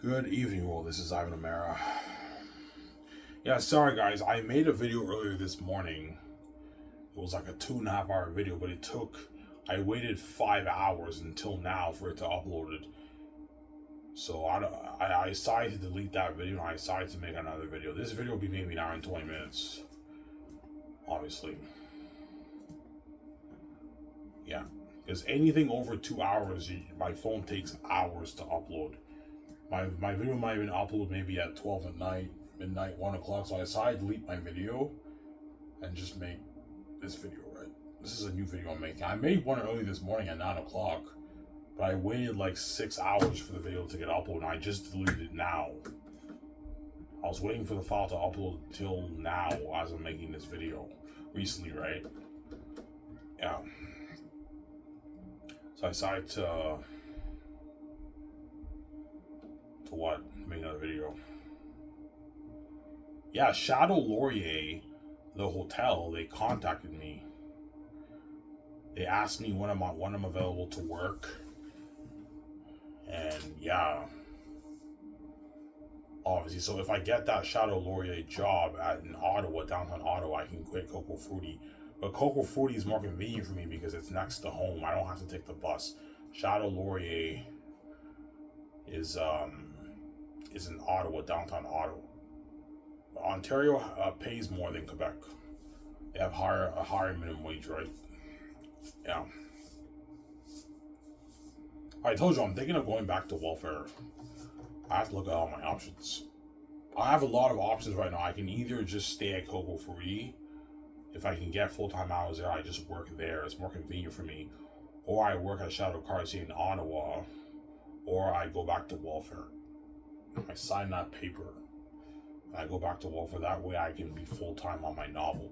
Good evening, world. This is Ivan Amara. Yeah, sorry guys. I made a video earlier this morning. It was like a 2.5 hour video, but I waited 5 hours until now for it to upload it. So I decided to delete that video and I decided to make another video. This video will be maybe an hour and 20 minutes. Obviously. Yeah. Because anything over 2 hours, my phone takes hours to upload. My video might even upload maybe at 12 at night, midnight, 1 o'clock. So I decided to delete my video and just make this video, right? This is a new video I'm making. I made one early this morning at 9 o'clock, but I waited like 6 hours for the video to get uploaded, and I just deleted it now. I was waiting for the file to upload till now as I'm making this video. Recently, right? Yeah. So I decided to what? Make another video. Yeah, Shadow Laurier, the hotel, they contacted me. They asked me when I'm available to work. And yeah. Obviously, so if I get that Shadow Laurier job in Ottawa, downtown Ottawa, I can quit Coco Frutti. But Coco Frutti is more convenient for me because it's next to home. I don't have to take the bus. Shadow Laurier is in Ottawa, downtown Ottawa. Ontario pays more than Quebec. They have a higher minimum wage, right? Yeah. I told you I'm thinking of going back to welfare. I have to look at all my options. I have a lot of options right now. I can either just stay at Coco Frutti. If I can get full-time hours there, I just work there. It's more convenient for me. Or I work at Shadow Cartier in Ottawa. Or I go back to welfare. I sign that paper. And I go back to welfare. That way I can be full-time on my novel.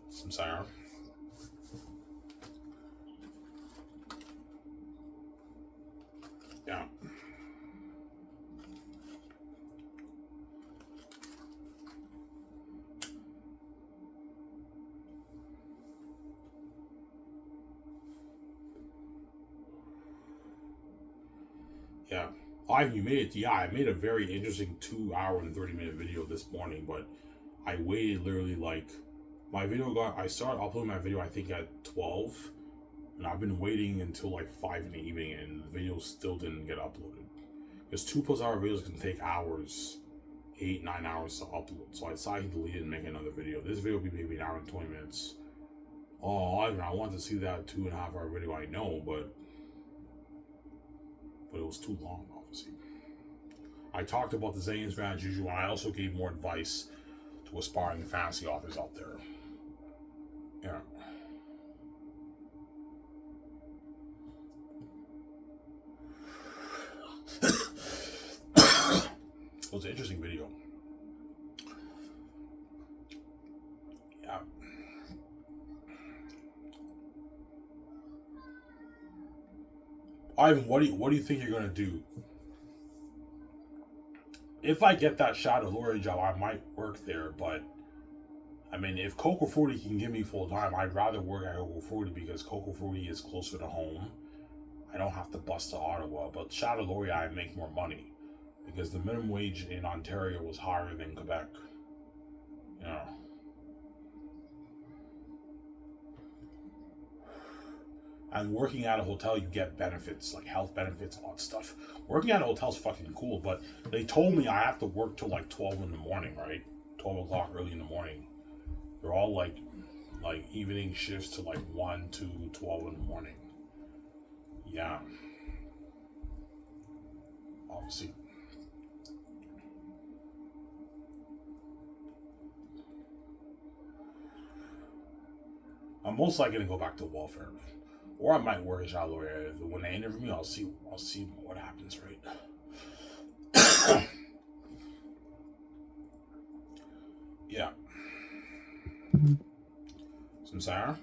Some saying. Yeah. Yeah. You made it. Yeah, I made a very interesting 2 hour and 30-minute video this morning, but I waited literally like I started uploading my video I think at 12, and I've been waiting until like 5 in the evening, and the video still didn't get uploaded. Because 2+ hour videos can take hours, 8-9 hours to upload. So I decided to delete it and make another video. This video will be maybe an hour and 20 minutes. Oh, I want to see that 2.5 hour video. I know, but it was too long, obviously. I talked about the Xanus advantage usual, and I also gave more advice to aspiring fantasy authors out there. Yeah. It was an interesting video. Yeah. Ivan, what do you think you're gonna do? If I get that Shadow Laurier job, I might work there, but I mean, if Coco Frutti can give me full time, I'd rather work at Coco Frutti because Coco Frutti is closer to home. I don't have to bus to Ottawa, but Shadow Laurier, I make more money because the minimum wage in Ontario was higher than Quebec. You know. And working at a hotel, you get benefits, like health benefits, all that stuff. Working at a hotel is fucking cool, but they told me I have to work till like 12 in the morning, right? 12 o'clock early in the morning. They're all like evening shifts to like 1 to 12 in the morning. Yeah. Obviously. I'm most likely gonna go back to welfare. Or I might work at Shadow Laurier. When they interview me, I'll see what happens, right? Yeah. Some Sarah?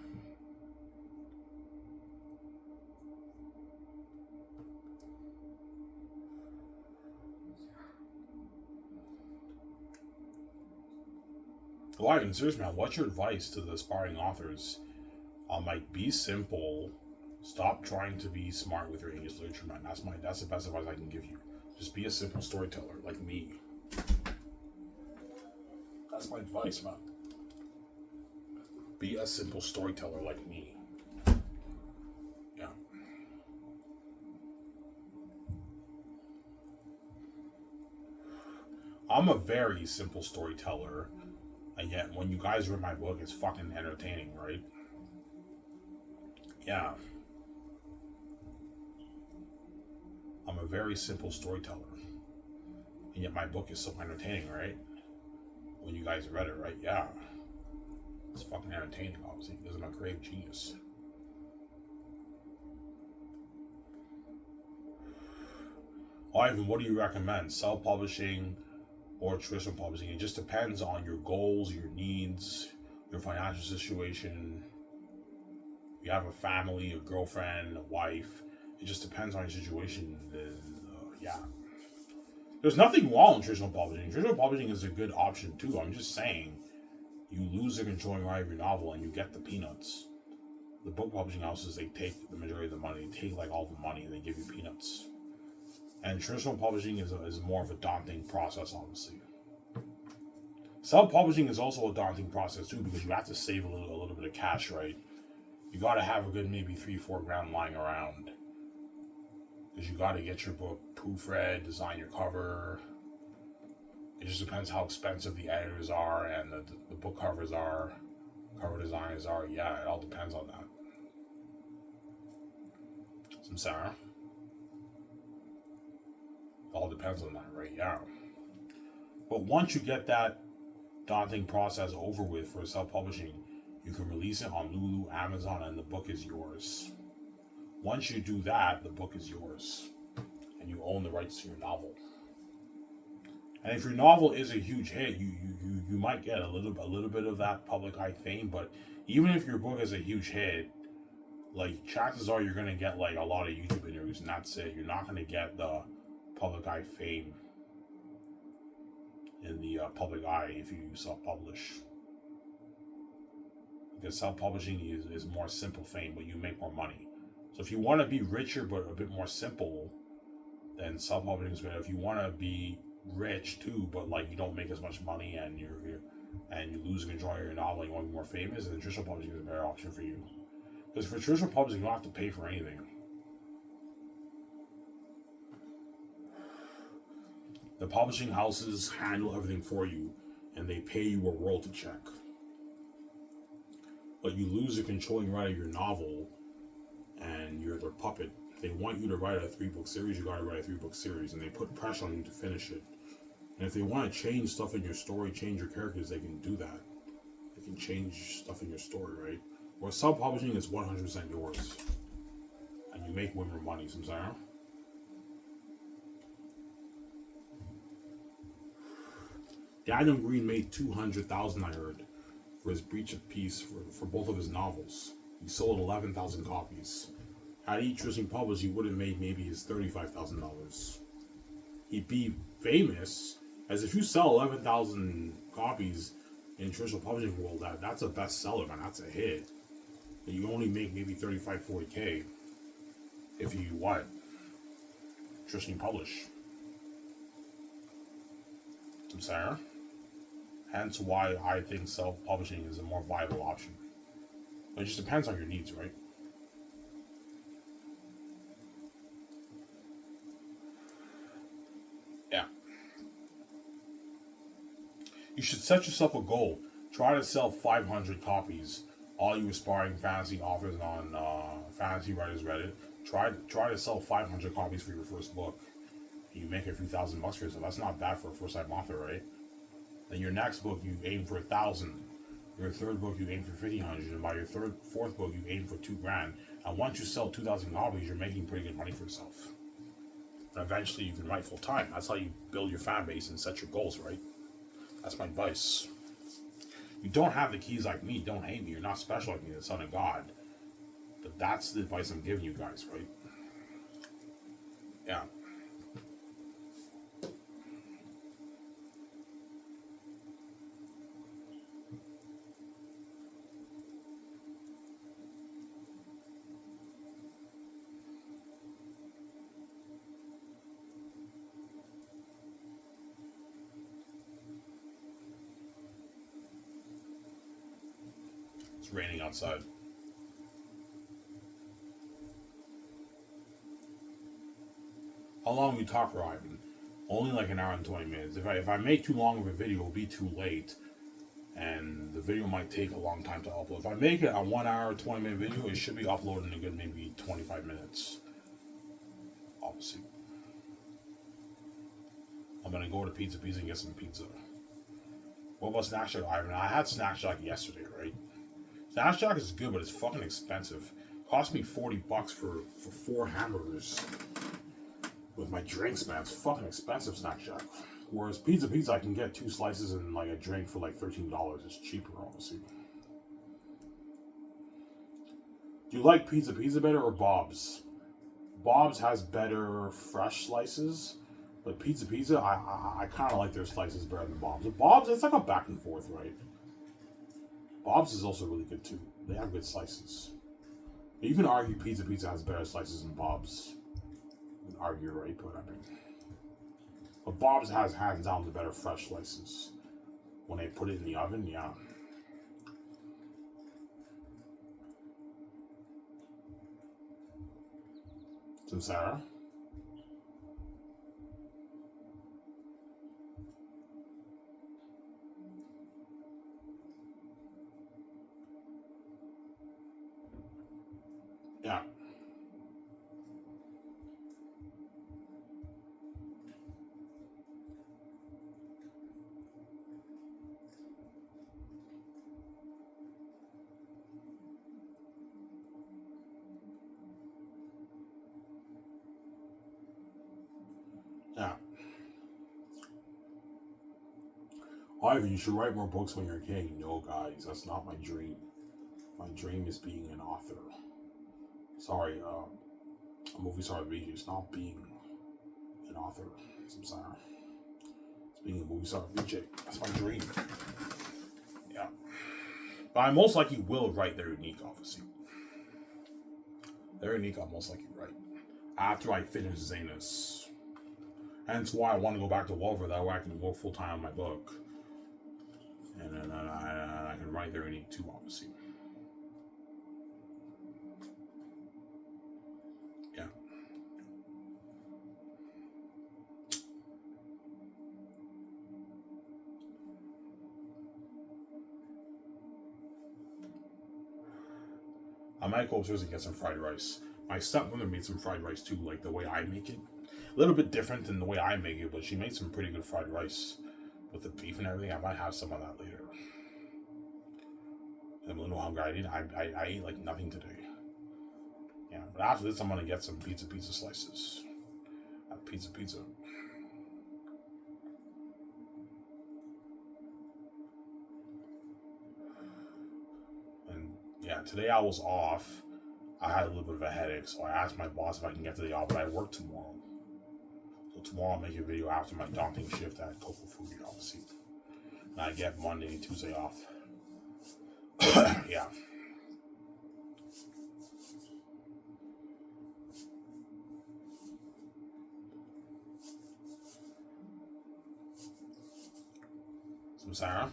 Well, Ivan, seriously, man, what's your advice to the aspiring authors? Like, be simple, Stop trying to be smart with your English literature, man. That's the best advice I can give you. Just be a simple storyteller like me. That's my advice, man. Be a simple storyteller like me. Yeah. I'm a very simple storyteller, and yet when you guys read my book, it's fucking entertaining, right? Yeah. I'm a very simple storyteller, and yet my book is so entertaining, right? When you guys read it, right? Yeah. It's fucking entertaining, obviously, because I'm a creative genius. Ivan, what do you recommend? Self-publishing or traditional publishing? It just depends on your goals, your needs, your financial situation. You have a family, a girlfriend, a wife. It just depends on your situation. Yeah. There's nothing wrong with traditional publishing. Traditional publishing is a good option too. I'm just saying, you lose the controlling right of your novel and you get the peanuts. The book publishing houses, they take the majority of the money. They take like all the money and they give you peanuts. And traditional publishing is more of a daunting process, obviously. Self-publishing is also a daunting process too, because you have to save a little bit of cash, right? You got to have a good maybe $3-4 lying around, because you got to get your book proofread, design your cover. It just depends how expensive the editors are and the book covers are, cover designers are. Yeah, it all depends on that. Some Sarah. It all depends on that, right? Yeah. But once you get that daunting process over with for self-publishing, you can release it on Lulu, Amazon, and the book is yours. Once you do that, the book is yours, and you own the rights to your novel. And if your novel is a huge hit, you might get a little bit of that public eye fame. But even if your book is a huge hit, like, chances are you're gonna get like a lot of YouTube interviews, and that's it. You're not gonna get the public eye fame in the public eye if you self-publish. Because self-publishing is more simple fame, but you make more money. So if you want to be richer but a bit more simple, then self-publishing is better. If you want to be rich too, but like you don't make as much money and you lose control of your novel and you want to be more famous, then traditional publishing is a better option for you. Because for traditional publishing, you don't have to pay for anything. The publishing houses handle everything for you, and they pay you a royalty check. But you lose the controlling right of your novel, and you're their puppet. They want you to write a 3-book series, you gotta write a 3-book series, and they put pressure on you to finish it. And if they want to change stuff in your story, change your characters, they can do that. They can change stuff in your story, right? Or self-publishing is 100% yours. And you make way more money, Samsara. Daniel Green made $200,000, I heard, for his Breach of Peace for both of his novels. He sold 11,000 copies. Had each traditional published, he would have made maybe his $35,000. He'd be famous, as if you sell 11,000 copies in traditional publishing world, that's a bestseller, man. That's a hit. And you only make maybe 35-40K if you traditionally publish. I'm sorry. Hence why I think self-publishing is a more viable option. It just depends on your needs, right? Yeah. You should set yourself a goal. Try to sell 500 copies. All you aspiring fantasy authors on Fantasy Writers Reddit, try to sell 500 copies for your first book. You make a few $1,000 for yourself. That's not bad for a first-time author, right? Then your next book, you aim for 1,000. Your third book, you aim for 1,500. And by your fourth book, you aim for $2,000. And once you sell 2,000 copies, you're making pretty good money for yourself. And eventually, you can write full time. That's how you build your fan base and set your goals, right? That's my advice. You don't have the keys like me. Don't hate me. You're not special like me, the Son of God. But that's the advice I'm giving you guys, right? Yeah. raining outside. How long we talk, Ryan? Only like an hour and 20 minutes. If I make too long of a video, it'll be too late, and the video might take a long time to upload. If I make it a 1 hour 20-minute video, it should be uploaded in a good maybe 25 minutes. Obviously, I'm gonna go to Pizza and get some pizza. What about Snack Shack, Ivan? I had Snack Shack yesterday, right? Snack Shack is good, but it's fucking expensive. Cost me $40 for 4 hamburgers. With my drinks, man, it's fucking expensive, Snack Shack. Whereas Pizza, I can get 2 slices and like a drink for like $13. It's cheaper, obviously. Do you like Pizza better or Bob's? Bob's has better fresh slices, but Pizza, I kind of like their slices better than Bob's. But Bob's, it's like a back and forth, right? Bob's is also really good too. They have good slices. You can argue Pizza has better slices than Bob's. You can argue, right? But Bob's has hands down the better fresh slices. When they put it in the oven, yeah. Some Sarah. Yeah. Yeah. Ivan, you should write more books when you're a kid. No, guys, that's not my dream. My dream is being an author. Sorry, a movie star VJ. It's not being an author. I'm sorry. It's being a movie star VJ. That's my dream. Yeah. But I most likely will write Their Unique, obviously. Their Unique, I'll most likely write. After I finish Xanus. And that's why I want to go back to Wolver. That way I can work full time on my book. And then I can write Their Unique too, obviously. Yeah. I might go upstairs and get some fried rice. My stepmother made some fried rice too, like the way I make it. A little bit different than the way I make it, but she made some pretty good fried rice with the beef and everything. I might have some of that later. I'm a little hungry. I ate like nothing today. Yeah, but after this, I'm gonna get some pizza slices. Pizza. And yeah, today I was off. I had a little bit of a headache, so I asked my boss if I can get to the office. But I work tomorrow. So tomorrow I'll make a video after my daunting shift at Cocoa Food, obviously. And I get Monday and Tuesday off. Yeah. Some Sarah.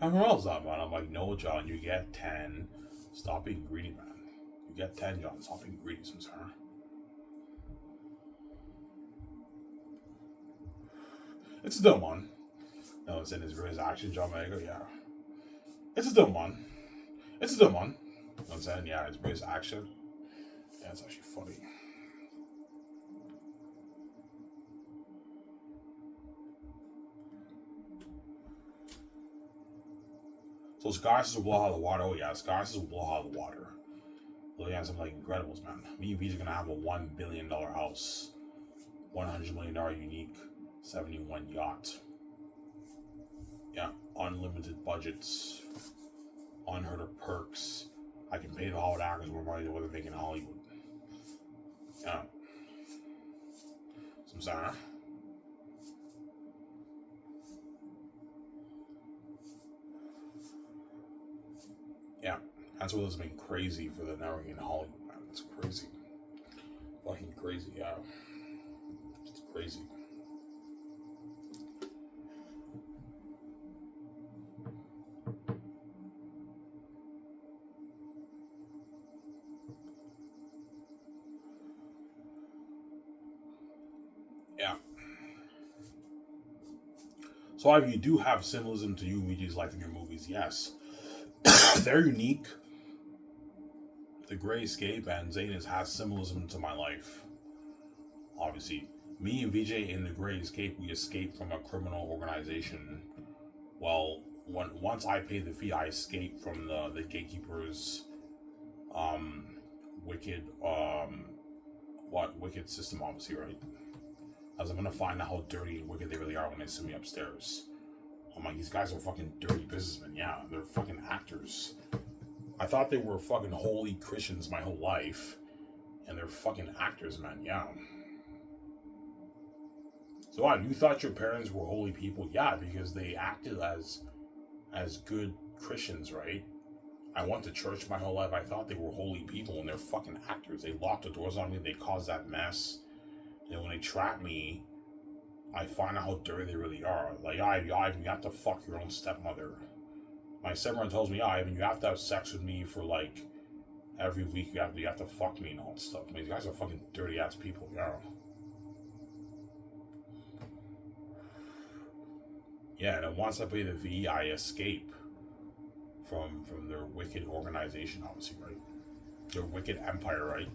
Everyone else up, man. I'm like, no, John, you get 10. Stop being greedy, man. You get 10, John. Stop being greedy, some Sarah. It's a dumb one. No, it's in his action, John Mago, yeah. It's a dumb one. You know what I'm saying? Yeah, it's British action. Yeah, it's actually funny. So Scarces will blow out of the water. Oh yeah, Scarces will blow out of the water. So yeah, something like Incredibles, man. Me and Pete are gonna have a $1 billion house, $100 million unique, 71 yacht. Yeah, unlimited budgets, unheard of perks. I can pay the Hollywood actors more money than what they make in Hollywood. Yeah. Some Sarah. Yeah, that's what has been crazy for the network in Hollywood, man. It's crazy. Fucking crazy, yeah. It's crazy. Yeah. So if you do have symbolism to you, VJ's life in your movies, yes. They're unique. The Gray Escape and Xanus has symbolism to my life. Obviously, me and VJ in the Gray Escape, we escaped from a criminal organization. Well, once I paid the fee, I escaped from the gatekeepers, um, wicked, wicked system, obviously, right? As I'm gonna find out how dirty and wicked they really are when they send me upstairs. I'm like, these guys are fucking dirty businessmen. Yeah, they're fucking actors. I thought they were fucking holy Christians my whole life, and they're fucking actors, man. Yeah. So, you thought your parents were holy people? Yeah, because they acted as good Christians, right? I went to church my whole life. I thought they were holy people, and they're fucking actors. They locked the doors on me. They caused that mess. And when they trap me, I find out how dirty they really are. Like, Ivan, you have to fuck your own stepmother. My stepmother tells me, Ivan, you have to have sex with me for like every week. You have to fuck me and all that stuff. I mean, these guys are fucking dirty ass people. Yeah. Yeah, and then once I pay the fee, I escape from their wicked organization, obviously, right? Their wicked empire, right?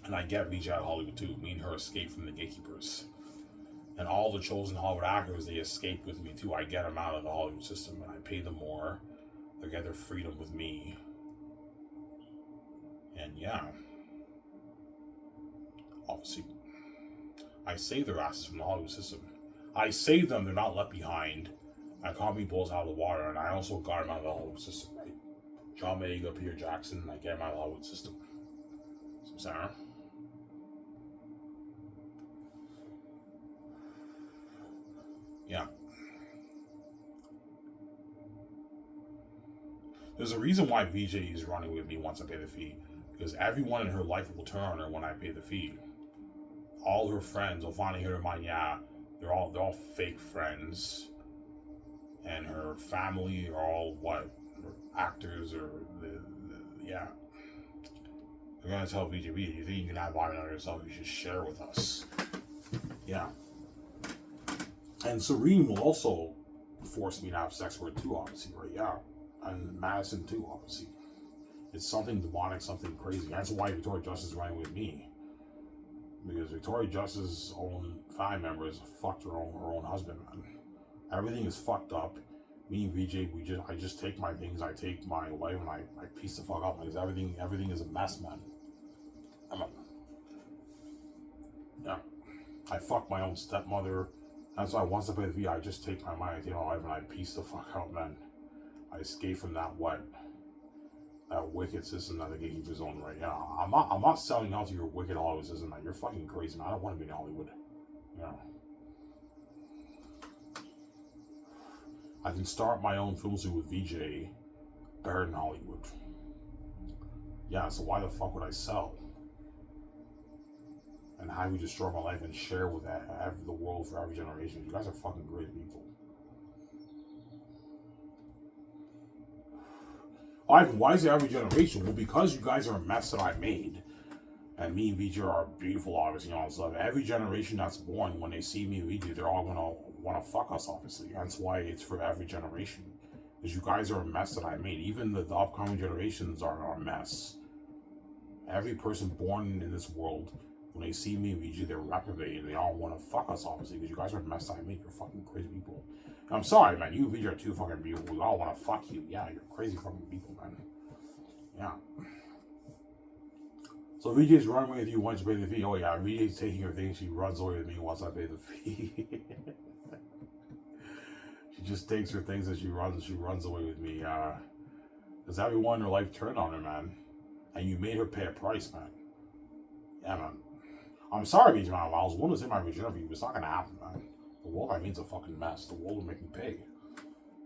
And I get VJ out of Hollywood too. Me and her escape from the gatekeepers. And all the chosen Hollywood actors, they escape with me too. I get them out of the Hollywood system and I pay them more. They get their freedom with me. And yeah. Obviously, I save their asses from the Hollywood system. I save them, they're not left behind. I caught me bulls out of the water, and I also got them out of the Hollywood system, right? John Boyega, Peter Jackson, I get them out of the Hollywood system. So, Sarah? Yeah. There's a reason why VJ is running with me once I pay the fee. Because everyone in her life will turn on her when I pay the fee. All her friends will finally hear her mind, yeah, they're all fake friends. And her family are all what? Actors or yeah. They're gonna tell VJ, you think you can have Ivan on yourself, you should share with us. Yeah. And Serene will also force me to have sex with her too, obviously, right? Yeah. And Madison too, obviously. It's something demonic, something crazy. That's why Victoria Justice is running with me. Because Victoria Justice's own family members fucked her own husband, man. Everything is fucked up. Me and VJ, I just take my things, I take my wife, and I piece the fuck up because everything is a mess, man. Yeah. I fuck my own stepmother. That's why once I pay the fee, I just take my mind, I take my wife, and I piece the fuck out, man. I escape from that wicked system that the gatekeepers own right now. I'm not selling out to your wicked Hollywood system, man. You're fucking crazy, man. I don't want to be in Hollywood. Yeah. I can start my own film suit with VJ, better than Hollywood. Yeah, so why the fuck would I sell? And have you destroy my life and share with the world for every generation? You guys are fucking great people. Ivan, why is it every generation? Well, because you guys are a mess that I made. And me and VJ are beautiful, obviously, and all that stuff. Every generation that's born, when they see me and VJ, they're all gonna want to fuck us, obviously. That's why it's for every generation. Because you guys are a mess that I made. Even the upcoming generations are a mess. Every person born in this world, when they see me and VJ, they're reprobate, and they all want to fuck us, obviously, because you guys are a mess that I made. You're fucking crazy people. And I'm sorry, man. You and VJ are too fucking beautiful. We all want to fuck you. Yeah, you're crazy fucking people, man. Yeah. So VJ's running with you once you pay the fee. Oh yeah, VJ's taking her thing. She runs away with me once I pay the fee. She just takes her things and she runs away with me. Because everyone in her life turned on her, man. And you made her pay a price, man. Yeah, man. I'm sorry, VJ, man. I was willing to say my virginity, but it's not gonna happen, man. The world I mean is a fucking mess. The world will make me pay.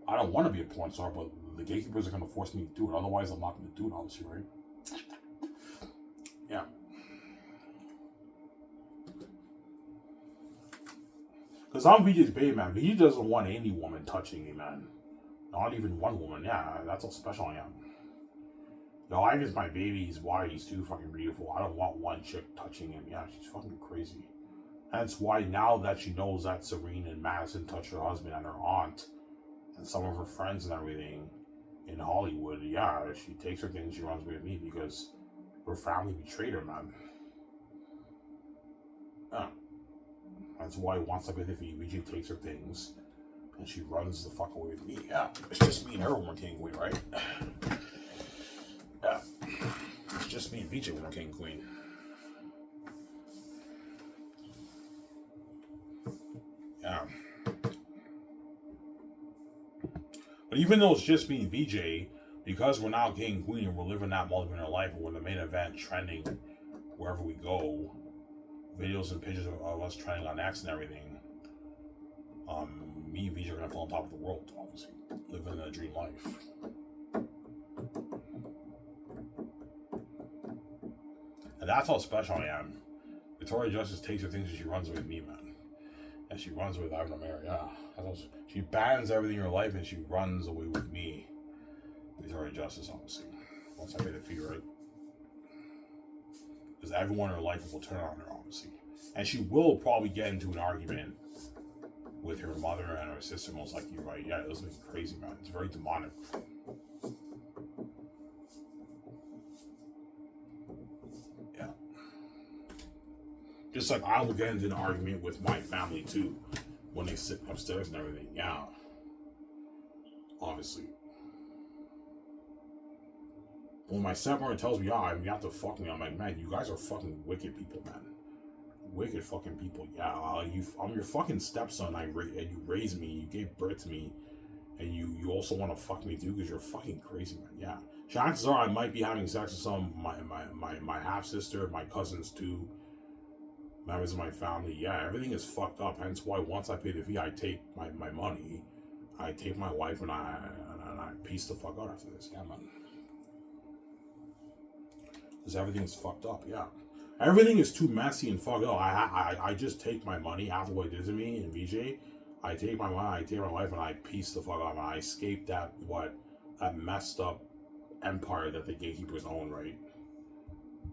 I don't want to be a porn star, but the gatekeepers are gonna force me to do it. Otherwise, I'm not gonna do it, obviously, right? Yeah. Because I'm VJ's baby, man. VJ doesn't want any woman touching me, man. Not even one woman. Yeah, that's how special I am. Yo, Ivan's my baby. He's white. He's too fucking beautiful. I don't want one chick touching him. Yeah, she's fucking crazy. Hence why now that she knows that Serene and Madison touched her husband and her aunt and some of her friends and everything in Hollywood, yeah, she takes her things, she runs away with me because her family betrayed her, man. Yeah. That's why once I get the VJ takes her things and she runs the fuck away with me. Yeah. It's just me and her when we're king and queen, right? Yeah. It's just me and VJ when we're king and queen. Yeah. But even though it's just me and VJ, because we're now king and queen and we're living that multi-millionaire life and we're the main event trending wherever we go, videos and pictures of us trending on X and everything, me and VJ are gonna fall on top of the world, obviously. Living a dream life. And that's how special I am. Victoria Justice takes her things and she runs with me, man. And she runs with Ivan Mary, yeah. She bans everything in her life and she runs away with me. Victoria Justice, obviously. Once I pay the fee, right? Because everyone in her life will turn on her, obviously. And she will probably get into an argument with her mother and her sister, most likely, right? Yeah, this is crazy, man. It's very demonic. Yeah. Just like I will get into an argument with my family, too, when they sit upstairs and everything. Yeah. Obviously. When my stepmother tells me, yeah, you have to fuck me, I'm like, man, you guys are fucking wicked people, man. Wicked fucking people. Yeah, I'm your fucking stepson. And you raised me. You gave birth to me, and you also want to fuck me too because you're fucking crazy, man. Yeah, chances are I might be having sex with some my half sister, my cousins too, members of my family. Yeah, everything is fucked up. Hence why once I pay the fee, I take my money, I take my wife, and I piece the fuck out after this. Yeah, man. Because everything's fucked up. Yeah. Everything is too messy and fucked up. I just take my money after what it did to me and VJ. I take my money, I take my wife, and I piece the fuck out. And I escape that messed up empire that the gatekeepers own, right?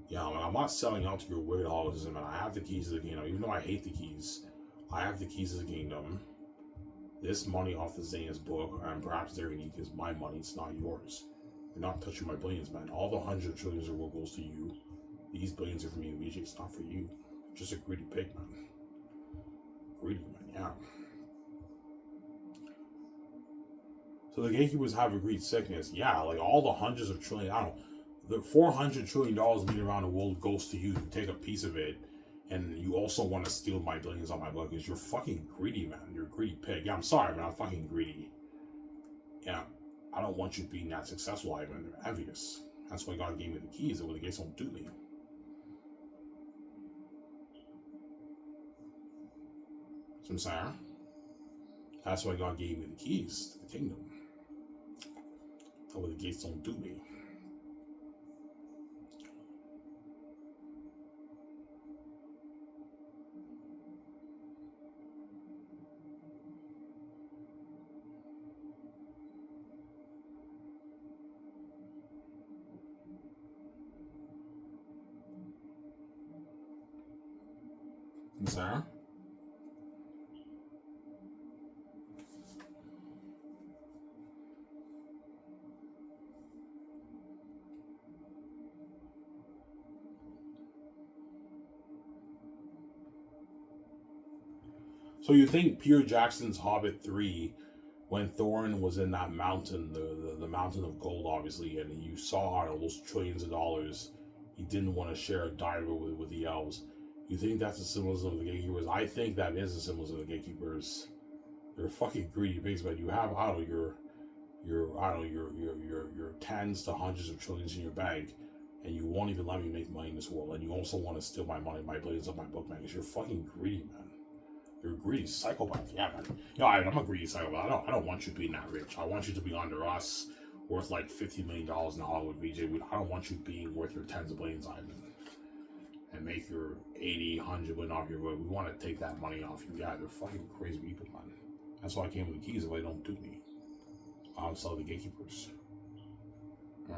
Yeah, I'm not selling out to your weird Hollywoodism, and I have the keys to the kingdom. Even though I hate the keys, I have the keys to the kingdom. This money off the Xanus book, and perhaps they're unique, is my money. It's not yours. You're not touching my billions, man. All the hundreds of trillions of world goes to you. These billions are for me and VJ, it's not for you. Just a greedy pig, man. Greedy, man, yeah. So the gatekeepers have a greed sickness. Yeah, like all the hundreds of trillion, I don't know, the $400 trillion moving around the world goes to you. You take a piece of it, and you also want to steal my billions on my blood because you're fucking greedy, man. You're a greedy pig. Yeah, I'm sorry, man. I'm fucking greedy. Yeah, I don't want you being that successful, Ivan. They're envious. That's why God gave me the keys, and when the gates don't do me. I'm saying? That's why God gave me the keys to the kingdom. That way the gates don't do me. I'm saying? So you think Peter Jackson's Hobbit 3, when Thorin was in that mountain, the mountain of gold, obviously, and you saw all those trillions of dollars, he didn't want to share a diamond with the elves. You think that's a symbolism of the gatekeepers? I think that is a symbolism of the gatekeepers. They're fucking greedy pigs, but you have, I don't know, your tens to hundreds of trillions in your bank, and you won't even let me make money in this world, and you also want to steal my money, my billions of my book, man, because you're fucking greedy, man. You're a greedy psychopath, yeah, man. Yeah, I'm a greedy psychopath. I don't want you being that rich. I want you to be under us, worth like $50 million in Hollywood, VJ. I don't want you being worth your tens of billions, Ivan, and make your 80, 100 billion off your book. We want to take that money off you. Yeah, they're fucking crazy people, man. That's why I came with the keys. If they don't do me, I'll sell the gatekeepers. Yeah.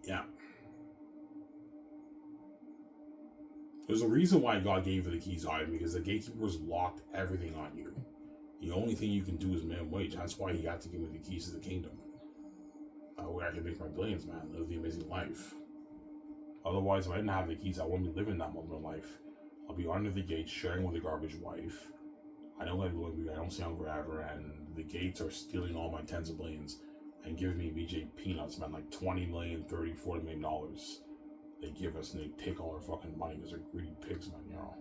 Yeah. There's a reason why God gave you the keys, Ivan, because the gatekeepers locked everything on you. The only thing you can do is minimum wage. That's why he got to give me the keys to the kingdom. Where I can make my billions, man. Live the amazing life. Otherwise, if I didn't have the keys, I wouldn't be living that moment of life. I'll be under the gates, sharing with a garbage wife. I don't let I don't see him forever, and the gates are stealing all my tens of billions and giving me VJ peanuts, man, like $20 million, $30, $40 million. They give us and they take all our fucking money because they're greedy pigs, man, you know.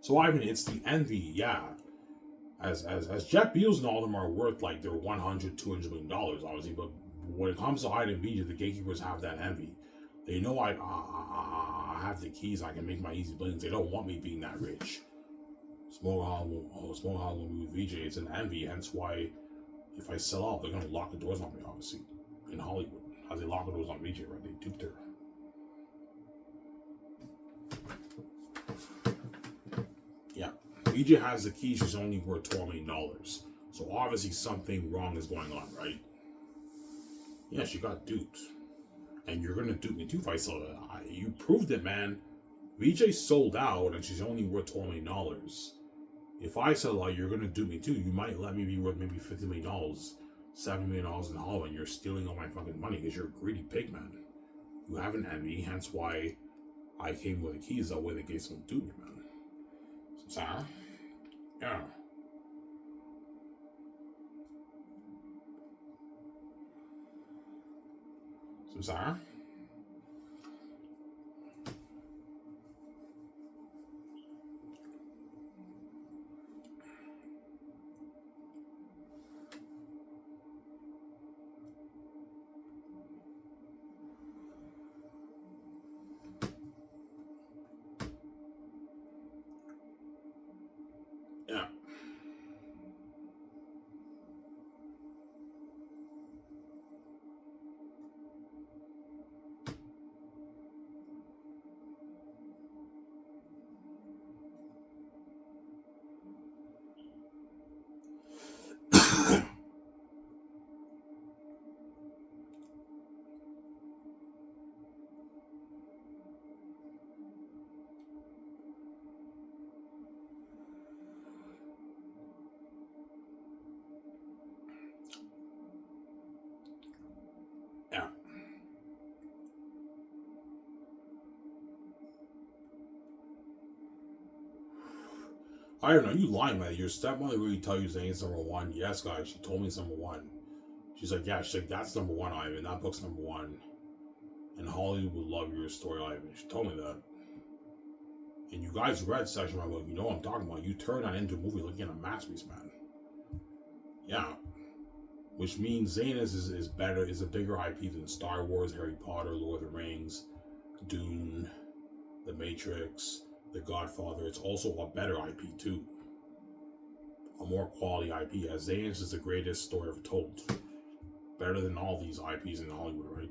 So Ivan, it's the envy, yeah. As Jeff Bezos and all of them are worth like they're $100-200 million, obviously, but when it comes to Ida and BJ, the gatekeepers have that envy. They know I have the keys, I can make my easy billions. They don't want me being that rich. Smoke Hollywood with VJ, it's an envy, hence why if I sell out, they're gonna lock the doors on me, obviously. In Hollywood. As they lock the doors on VJ, right? They duped her. Yeah. VJ has the keys, she's only worth $12 million. So obviously something wrong is going on, right? Yeah, she got duped. And you're gonna dupe me too if I sell it. You proved it, man. VJ sold out and she's only worth $12 million. If I sell out, you're gonna dupe me too. You might let me be worth maybe $50 million, $70 million in Hollywood, and you're stealing all my fucking money because you're a greedy pig, man. You have an envy, hence why I came with the keys. That way the gates won't dupe me, man. So, yeah. So, Sarah? Yeah. Yeah. I don't know, you lying, man. Your stepmother really tell you saying it's number one? Yes, guys, she told me it's number one. She's like, yeah, she's like, that's number one, Ivan. That book's number one. And Hollywood would love your story, Ivan. She told me that. And you guys read section of my book, you know what I'm talking about. You turn that into a movie looking at a masterpiece, man. Yeah. Which means Xanus is better, is a bigger IP than Star Wars, Harry Potter, Lord of the Rings, Dune, The Matrix, The Godfather. It's also a better IP too. A more quality IP. As Xanus is the greatest story ever told. Better than all these IPs in Hollywood, right?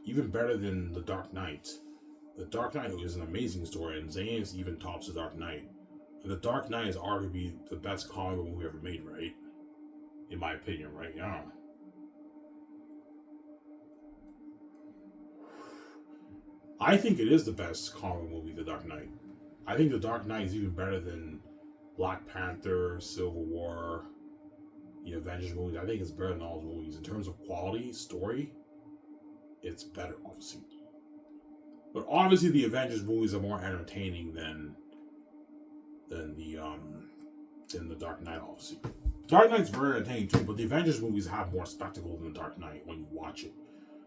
Even better than The Dark Knight. The Dark Knight is an amazing story, and Xanus even tops The Dark Knight. And The Dark Knight is arguably the best comic book movie ever made, right? In my opinion, right? Yeah. I think it is the best comic movie, The Dark Knight. I think The Dark Knight is even better than Black Panther, Civil War, the Avengers movies. I think it's better than all those movies. In terms of quality, story, it's better, obviously. But obviously the Avengers movies are more entertaining than the Dark Knight, obviously. Dark Knight's very entertaining too, but the Avengers movies have more spectacle than the Dark Knight when you watch it.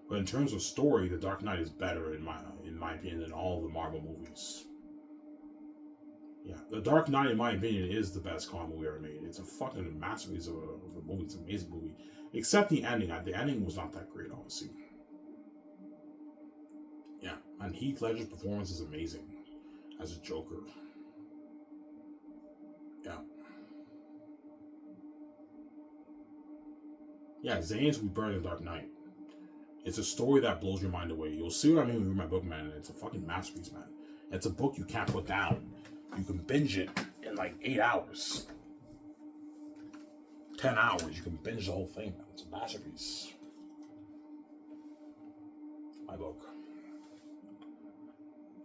But in terms of story, the Dark Knight is better in my opinion than all the Marvel movies. Yeah, the Dark Knight, in my opinion, is the best comic movie ever made. It's a fucking masterpiece of a movie. It's an amazing movie, except the ending. The ending was not that great, obviously. Yeah, and Heath Ledger's performance is amazing as a Joker. Yeah. Yeah, Xanus will be better than Dark Knight. It's a story that blows your mind away. You'll see what I mean when you read my book, man. It's a fucking masterpiece, man. It's a book you can't put down. You can binge it in like 8 hours. 10 hours, you can binge the whole thing. It's a masterpiece. My book.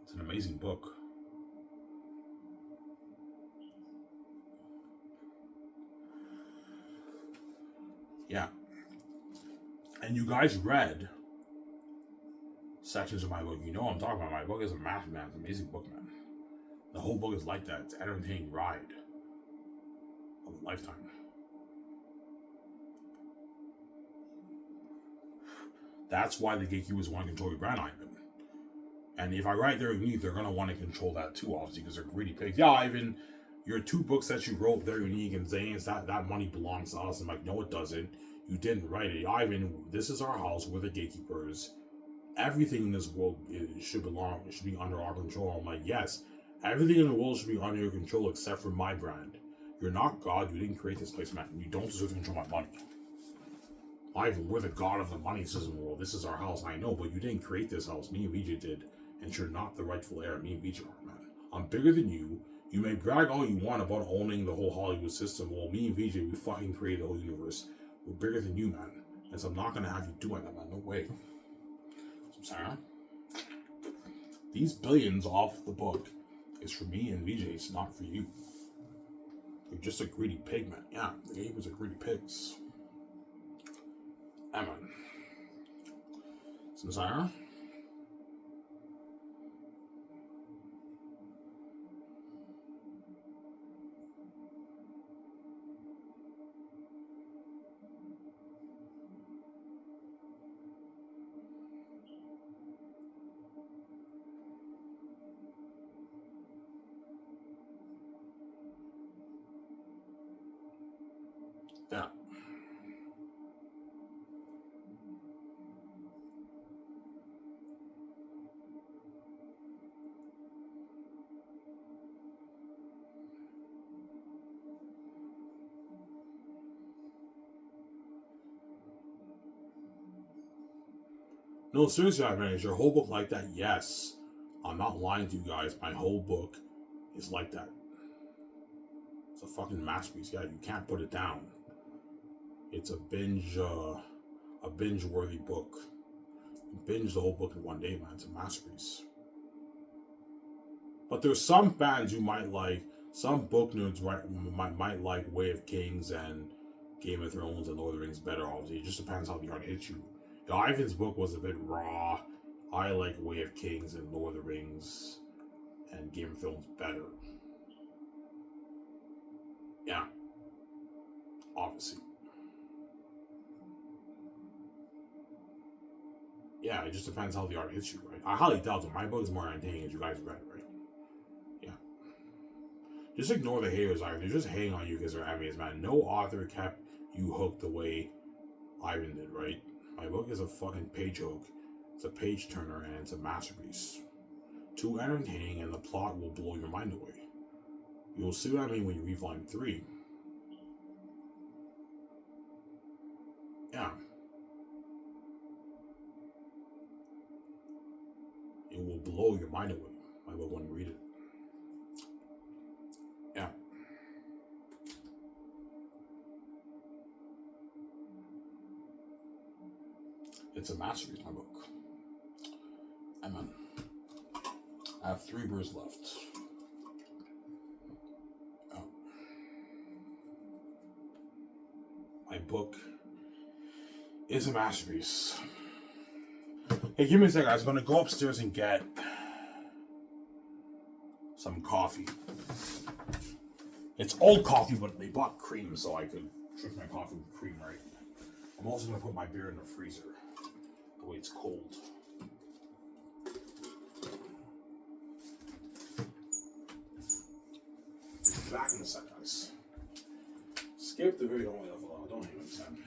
It's an amazing book. Yeah. And you guys read sections of my book. You know what I'm talking about. My book is a masterpiece, man. It's an amazing book, man. The whole book is like that. It's an entertaining ride of a lifetime. That's why the gatekeepers want to control your brand, Ivan. And if I write their unique, they're going to want to control that too, obviously, because they're greedy pigs. Yeah, Ivan, your 2 books that you wrote, they're unique, and Xanus, that money belongs to us. I'm like, no, it doesn't. You didn't write it. Ivan, this is our house. We're the gatekeepers. Everything in this world should be under our control. I'm like, yes, everything in the world should be under your control except for my brand. You're not God. You didn't create this place, man. You don't deserve to control my money. Ivan, we're the god of the money system world. This is our house. I know, but you didn't create this house. Me and Vijay did. And you're not the rightful heir. Me and Vijay are, man. I'm bigger than you. You may brag all you want about owning the whole Hollywood system. Well, me and Vijay, we fucking created the whole universe. We're bigger than you, man. And so I'm not going to have you do like that, man. No way. So I'm sorry. These billions off the book is for me and Vijay. It's not for you. You're just a greedy pig, man. Yeah, the gatekeepers are greedy pigs. Yeah, man. So I'm sorry. Yeah. No, seriously, I managed your whole book like that. Yes, I'm not lying to you guys. My whole book is like that. It's a fucking masterpiece. Yeah, you can't put it down. It's a binge-worthy book. You binge the whole book in one day, man. It's a masterpiece. But there's some fans you might like. Some book nerds might like Way of Kings and Game of Thrones and Lord of the Rings better. Obviously, it just depends how the art hits you. Ivan's book was a bit raw. I like Way of Kings and Lord of the Rings and Game of Thrones better. Yeah, obviously. Yeah, it just depends how the art hits you, right? I highly doubt that my book is more entertaining as you guys read it, right? Yeah. Just ignore the haters, Ivan. They're just hating on you because they're enemies, man. No author kept you hooked the way Ivan did, right? My book is a fucking page hook. It's a page turner and it's a masterpiece. Too entertaining and the plot will blow your mind away. You'll see what I mean when you read volume 3. Yeah. It will blow your mind away. My book when you read it. Yeah. It's a masterpiece, my book. Amen. I have 3 birds left. Oh. My book is a masterpiece. Hey, give me a second. I was going to go upstairs and get some coffee. It's old coffee, but they bought cream so I could drink my coffee with cream, right? I'm also going to put my beer in the freezer. The way it's cold. Back in a sec, guys. Skip the video. Don't even send.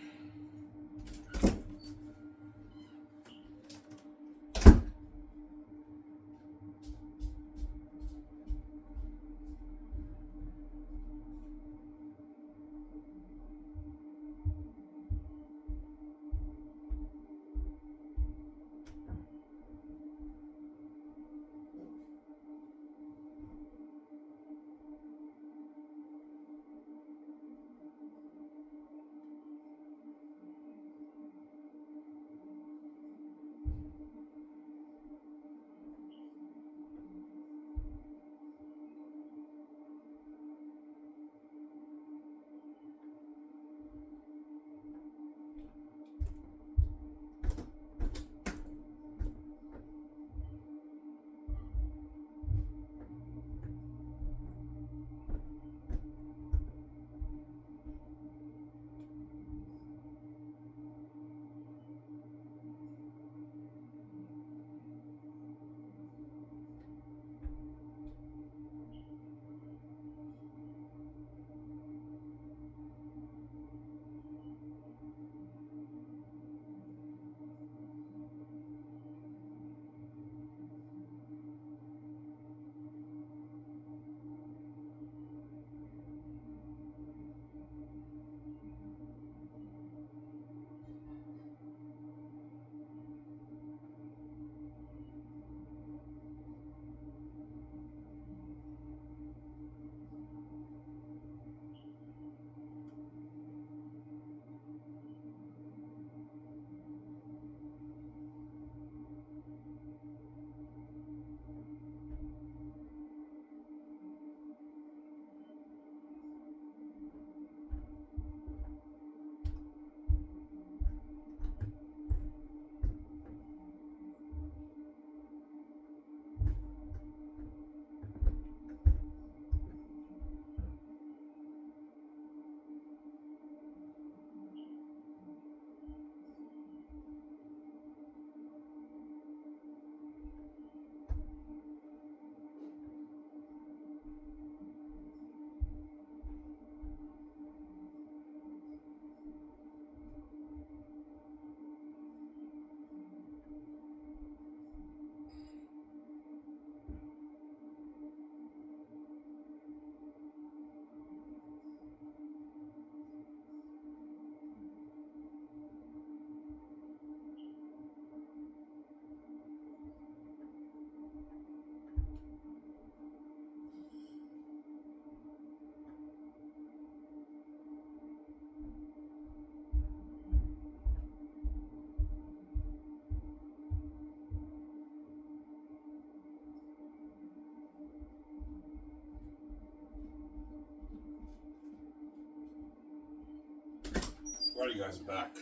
you guys back.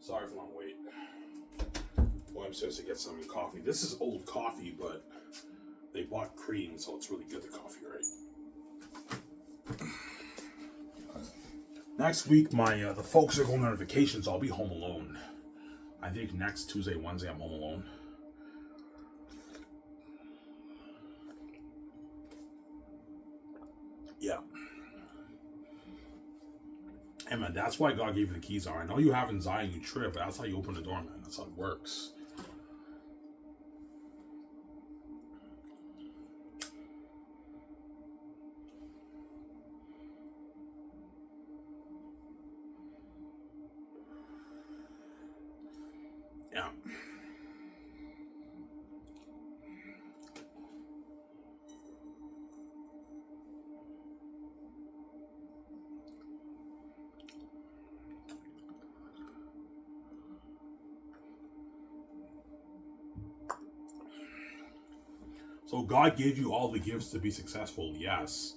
Sorry for my wait. Well, I'm supposed to get some coffee. This is old coffee, but they bought cream, so it's really good, the coffee, right? Next week, the folks are going on vacation, so I'll be home alone. I think next Tuesday, Wednesday, I'm home alone. Yeah. Hey man, that's why God gave you the keys. I know you have anxiety, you trip, but that's how you open the door, man. That's how it works. Yeah. So God gave you all the gifts to be successful, yes.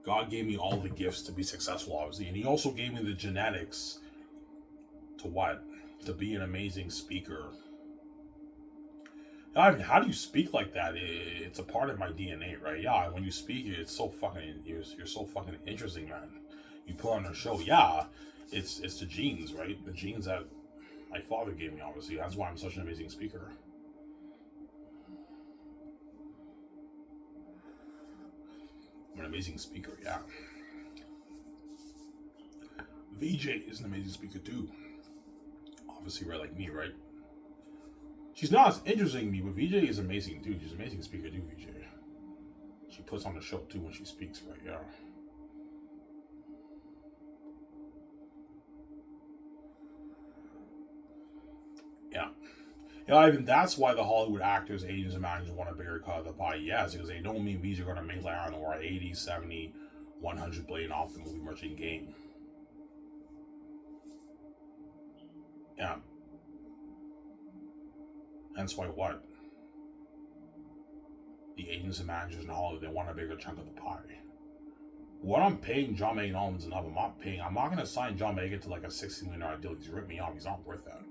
God gave me all the gifts to be successful, obviously. And he also gave me the genetics to what? To be an amazing speaker. I mean, how do you speak like that? It's a part of my DNA, right? Yeah, when you speak, it's so fucking, you're so fucking interesting, man. You put on a show, yeah, it's the genes, right? The genes that my father gave me, obviously. That's why I'm such an amazing speaker. I'm an amazing speaker, yeah. VJ is an amazing speaker too. Obviously, right, like me, right? She's not as interesting as me, but VJ is amazing too. She's an amazing speaker too, VJ. She puts on the show too when she speaks, right? Yeah. Yeah. Yeah, Ivan, that's why the Hollywood actors, agents, and managers want a bigger cut of the pie. Yes, because they don't mean these are going to make, like, I don't know, 80, 70, 100 billion off the movie merchant game. Yeah. Hence why what? The agents and managers in Hollywood, they want a bigger chunk of the pie. What I'm paying John Megan Allen's enough. I'm not going to sign John Megan to like a $60 million deal. He's ripped me off. He's not worth that.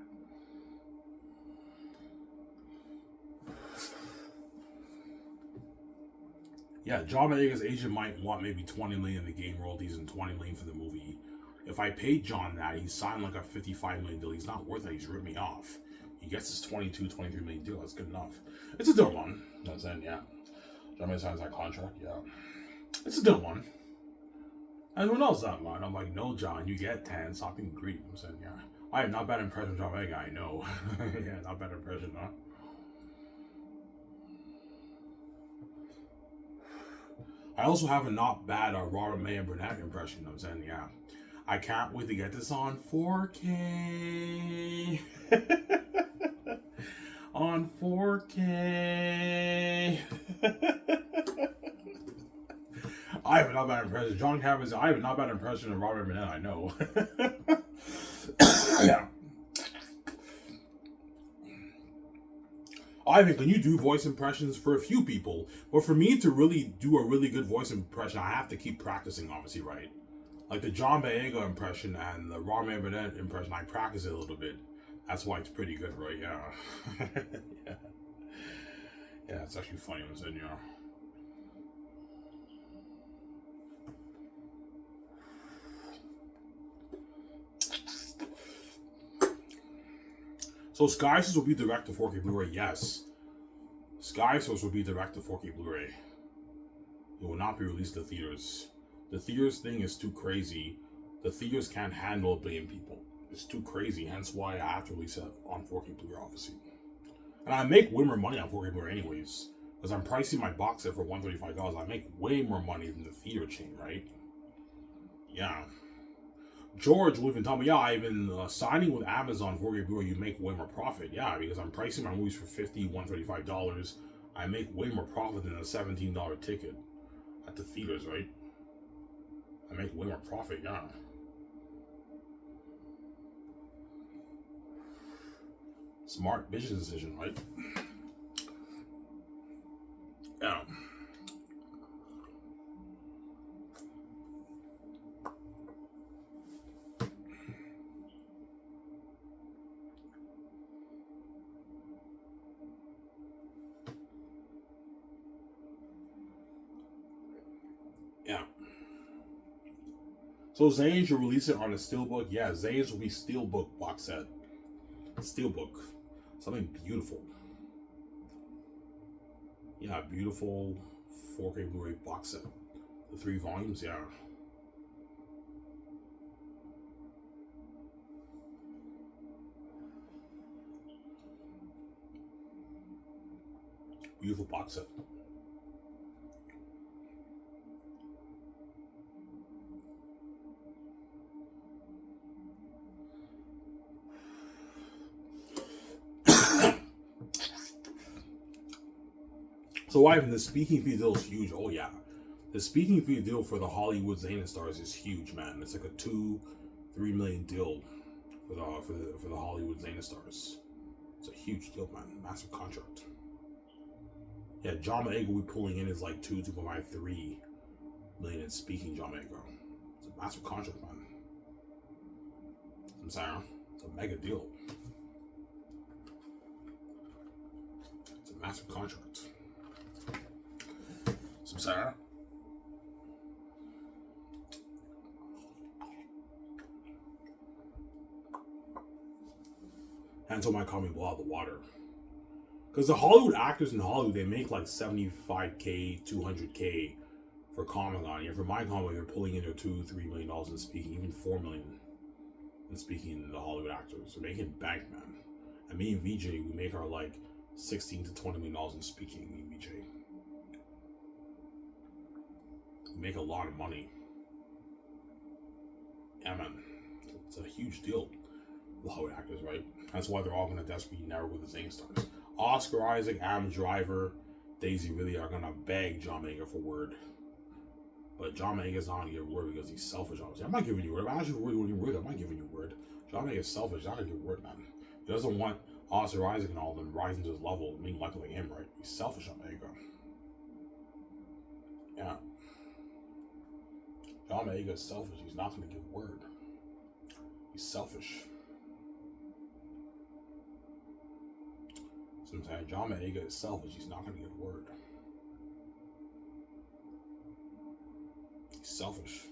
Yeah, John Boyega's agent might want maybe $20 million in the game royalties and $20 million for the movie. If I paid John that, he signed like a $55 million deal. He's not worth it. He's ripped me off. He gets his $23 million deal. That's good enough. It's a good one. That's it, yeah. John Boyega signs that contract, yeah. It's a good one. Everyone knows that, man. I'm like, no, John, you get 10. Stop being greedy. I'm saying, yeah. I have not bad impression of John Boyega, I know. Yeah, not bad impression, huh? I also have a not bad Robert May and Burnett impression. I'm saying, yeah. I can't wait to get this on 4K. On 4K. I have a not bad impression. John Cameron, I have a not bad impression of Robert Burnett, I know. Yeah. Ivan, can you do voice impressions for a few people? But for me to really do a really good voice impression, I have to keep practicing, obviously, right? Like the John Boyega impression and the Robert Burnett impression, I practice it a little bit. That's why it's pretty good, right? Yeah. Yeah. Yeah, it's actually funny when I said, yeah. So Sky Source will be direct to 4K Blu-ray, yes. Sky Source will be direct to 4K Blu-ray. It will not be released to theaters. The theaters thing is too crazy. The theaters can't handle 1 billion people. It's too crazy, hence why I have to release it on 4K Blu-ray, obviously. And I make way more money on 4K Blu-ray anyways. Because I'm pricing my box set for $135. I make way more money than the theater chain, right? Yeah. George will even tell me, yeah, I've been signing with Amazon 4K Blu-ray, you make way more profit. Yeah, because I'm pricing my movies for $50, $135. I make way more profit than a $17 ticket at the theaters, right? I make way more profit, yeah. Smart business decision, right? Yeah. So Xanus will release it on a steelbook. Yeah, Xanus will be steelbook box set. Steelbook. Something beautiful. Yeah, beautiful 4K Blu-ray box set. The 3 volumes, yeah. Beautiful box set. So Ivan, the speaking fee deal is huge. Oh yeah. The speaking fee deal for the Hollywood Xanus stars is huge, man. It's like a 2-3 million deal for the Hollywood Xanus stars. It's a huge deal, man. Massive contract. Yeah, John Maega will be pulling in is like 2.5, 3 million in speaking John Maega. It's a massive contract, man. I'm saying it's a mega deal. It's a massive contract. I'm saying. Until my call me blow out the water. Because the Hollywood actors in Hollywood, they make like 75K, 200K for Comic-Con. For my Comic, they're pulling in their $2-3 million in speaking, even $4 million in speaking. The Hollywood actors are making bank, man. And me and VJ, we make our like $16 to $20 million in speaking. Me and VJ, we make a lot of money. Yeah, man, it's a huge deal. The Hollywood actors, right? That's why they're all gonna desperately narrow with the Xanus stars. Oscar Isaac, Adam Driver, Daisy really are gonna beg John Maega for word. But John Maega's not gonna give word because he's selfish, obviously. I'm not giving you word. If I ask you for word, I'm not giving you word. John Maega's selfish, he's not gonna give word, man. He doesn't want Oscar Isaac and all of them rising to his level, being like him, right? He's selfish, John Maega. Yeah. John Maega is selfish, he's not gonna give word. He's selfish. Sometimes John Maega is selfish. He's not going to give word. He's selfish.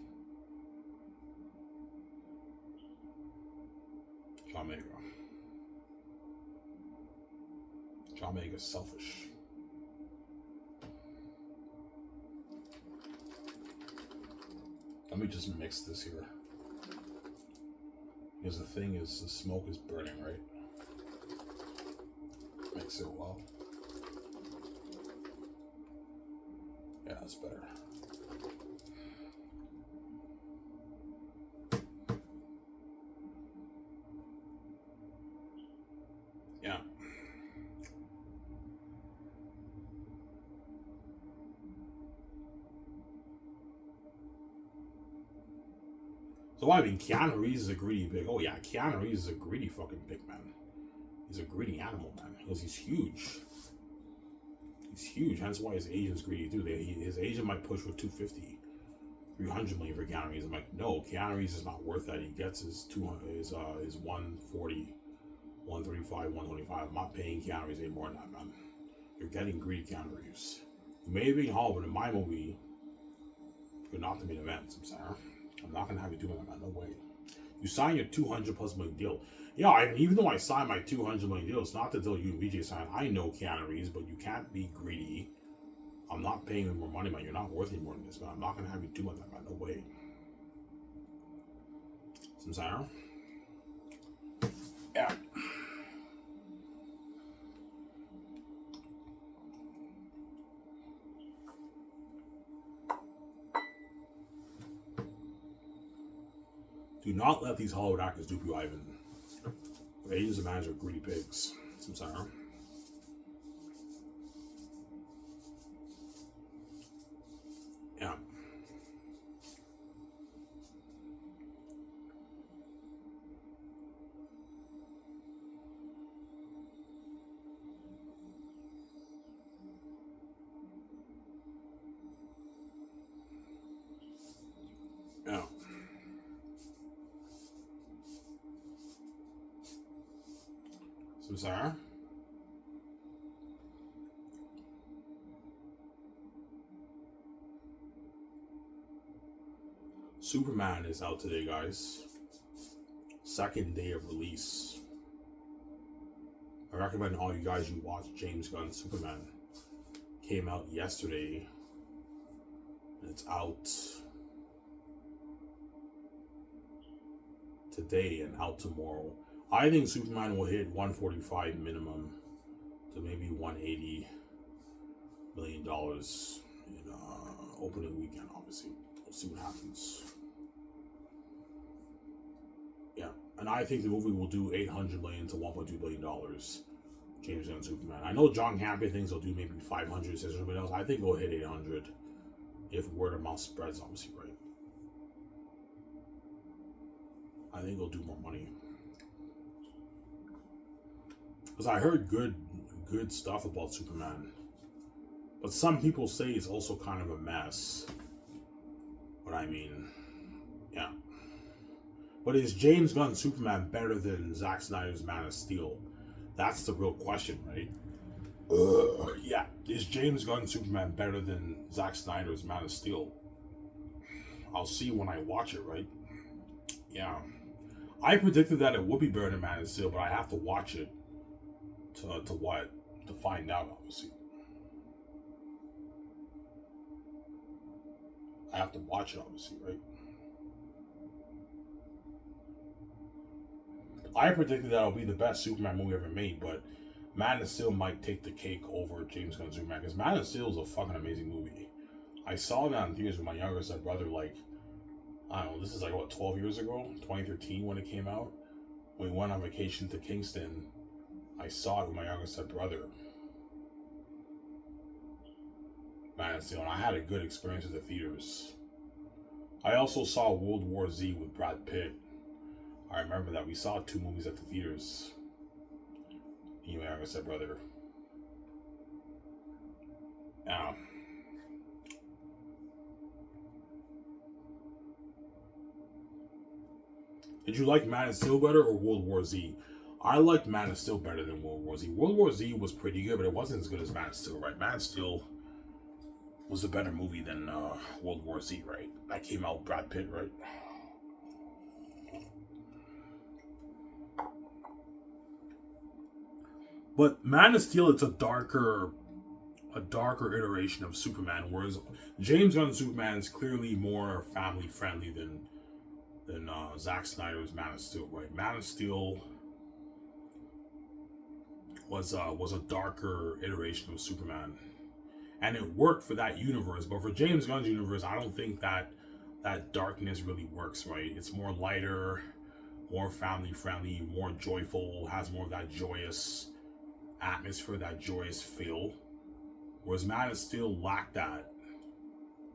John Maega. John Maega is selfish. Let me just mix this here. Because the thing is, the smoke is burning, right? Mix it well. Yeah, that's better. Yeah. So I mean, Keanu Reeves is a greedy pig. Oh yeah, Keanu Reeves is a greedy fucking pig, man. He's a greedy animal, man. Because he's huge. He's huge. Hence why his agent's greedy too. His agent might push for 250, 300 million for Keanu Reeves. I'm like, no, Keanu Reeves is not worth that. He gets his 140, 135, 125. I'm not paying Keanu Reeves any more than that, man. You're getting greedy, Keanu Reeves. You may be in Hall, but in my movie, you're not the main event. I'm sorry. I'm not gonna have you doing that, man. No way. You sign your 200 plus million deal. Yeah, even though I signed my 200 million deal, it's not the deal you and BJ signed. I know Keanu Reeves, but you can't be greedy. I'm not paying him more money, man. You're not worth any more than this, man. I'm not gonna have you do that, man. No way. Some sound? Yeah. Do not let these Hollywood actors dupe you, Ivan. Agents and managers are greedy pigs. Some sound. Yeah. Yeah. Some sound. Superman is out today, guys. Second day of release. I recommend all you guys you watch James Gunn's Superman. Came out yesterday. And it's out today and out tomorrow. I think Superman will hit 145 minimum to maybe $180 million in opening weekend, obviously. We'll see what happens. Yeah, and I think the movie will do $800 million to $1.2 billion. James Gunn Superman. I know John Campbell thinks he'll do maybe 500, 600 million. I think he'll hit 800 if word of mouth spreads, obviously, right? I think he'll do more money. Because I heard good stuff about Superman. But some people say it's also kind of a mess. But I mean, yeah. But is James Gunn's Superman better than Zack Snyder's Man of Steel? That's the real question, right? Yeah. Is James Gunn's Superman better than Zack Snyder's Man of Steel? I'll see when I watch it, right? Yeah. I predicted that it would be better than Man of Steel, but I have to watch it to find out, obviously. I have to watch it, obviously, right? I predicted that it'll be the best Superman movie ever made, but Man of Steel might take the cake over James Gunn's Superman, because Man of Steel is a fucking amazing movie. I saw it on theaters with my younger brother, like, I don't know, this is like, what, 12 years ago? 2013 when it came out? We went on vacation to Kingston. I saw it with my younger brother. Man of Steel, and I had a good experience at the theaters. I also saw World War Z with Brad Pitt. I remember that we saw 2 movies at the theaters. Me and my younger brother. Did you like Man of Steel better or World War Z? I liked Man of Steel better than World War Z. World War Z was pretty good, but it wasn't as good as Man of Steel, right? Man of Steel was a better movie than World War Z, right? That came out with Brad Pitt, right? But Man of Steel, it's a darker iteration of Superman, whereas James Gunn's Superman is clearly more family friendly than Zack Snyder's Man of Steel, right? Man of Steel was a darker iteration of Superman, and it worked for that universe. But for James Gunn's universe, I don't think that darkness really works, right? It's more lighter, more family friendly, more joyful, has more of that joyous atmosphere, that joyous feel. Whereas Man of Steel lacked that.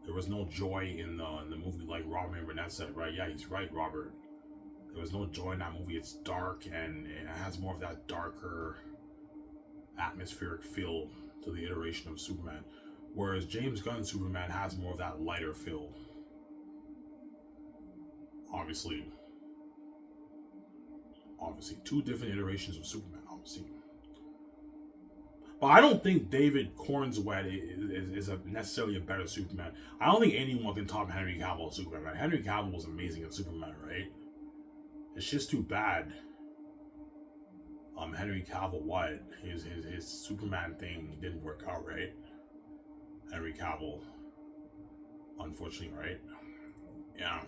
There was no joy in the movie, like Robert and Burnett said, right? Yeah, he's right, Robert. There was no joy in that movie. It's dark, and it has more of that darker atmospheric feel to the iteration of Superman. Whereas James Gunn's Superman has more of that lighter feel. Obviously, 2 different iterations of Superman, obviously. But I don't think David Cornswet is necessarily a better Superman. I don't think anyone can top Henry Cavill as Superman. Henry Cavill was amazing as Superman, right? It's just too bad. Henry Cavill, what? His Superman thing didn't work out, right? Henry Cavill. Unfortunately, right? Yeah.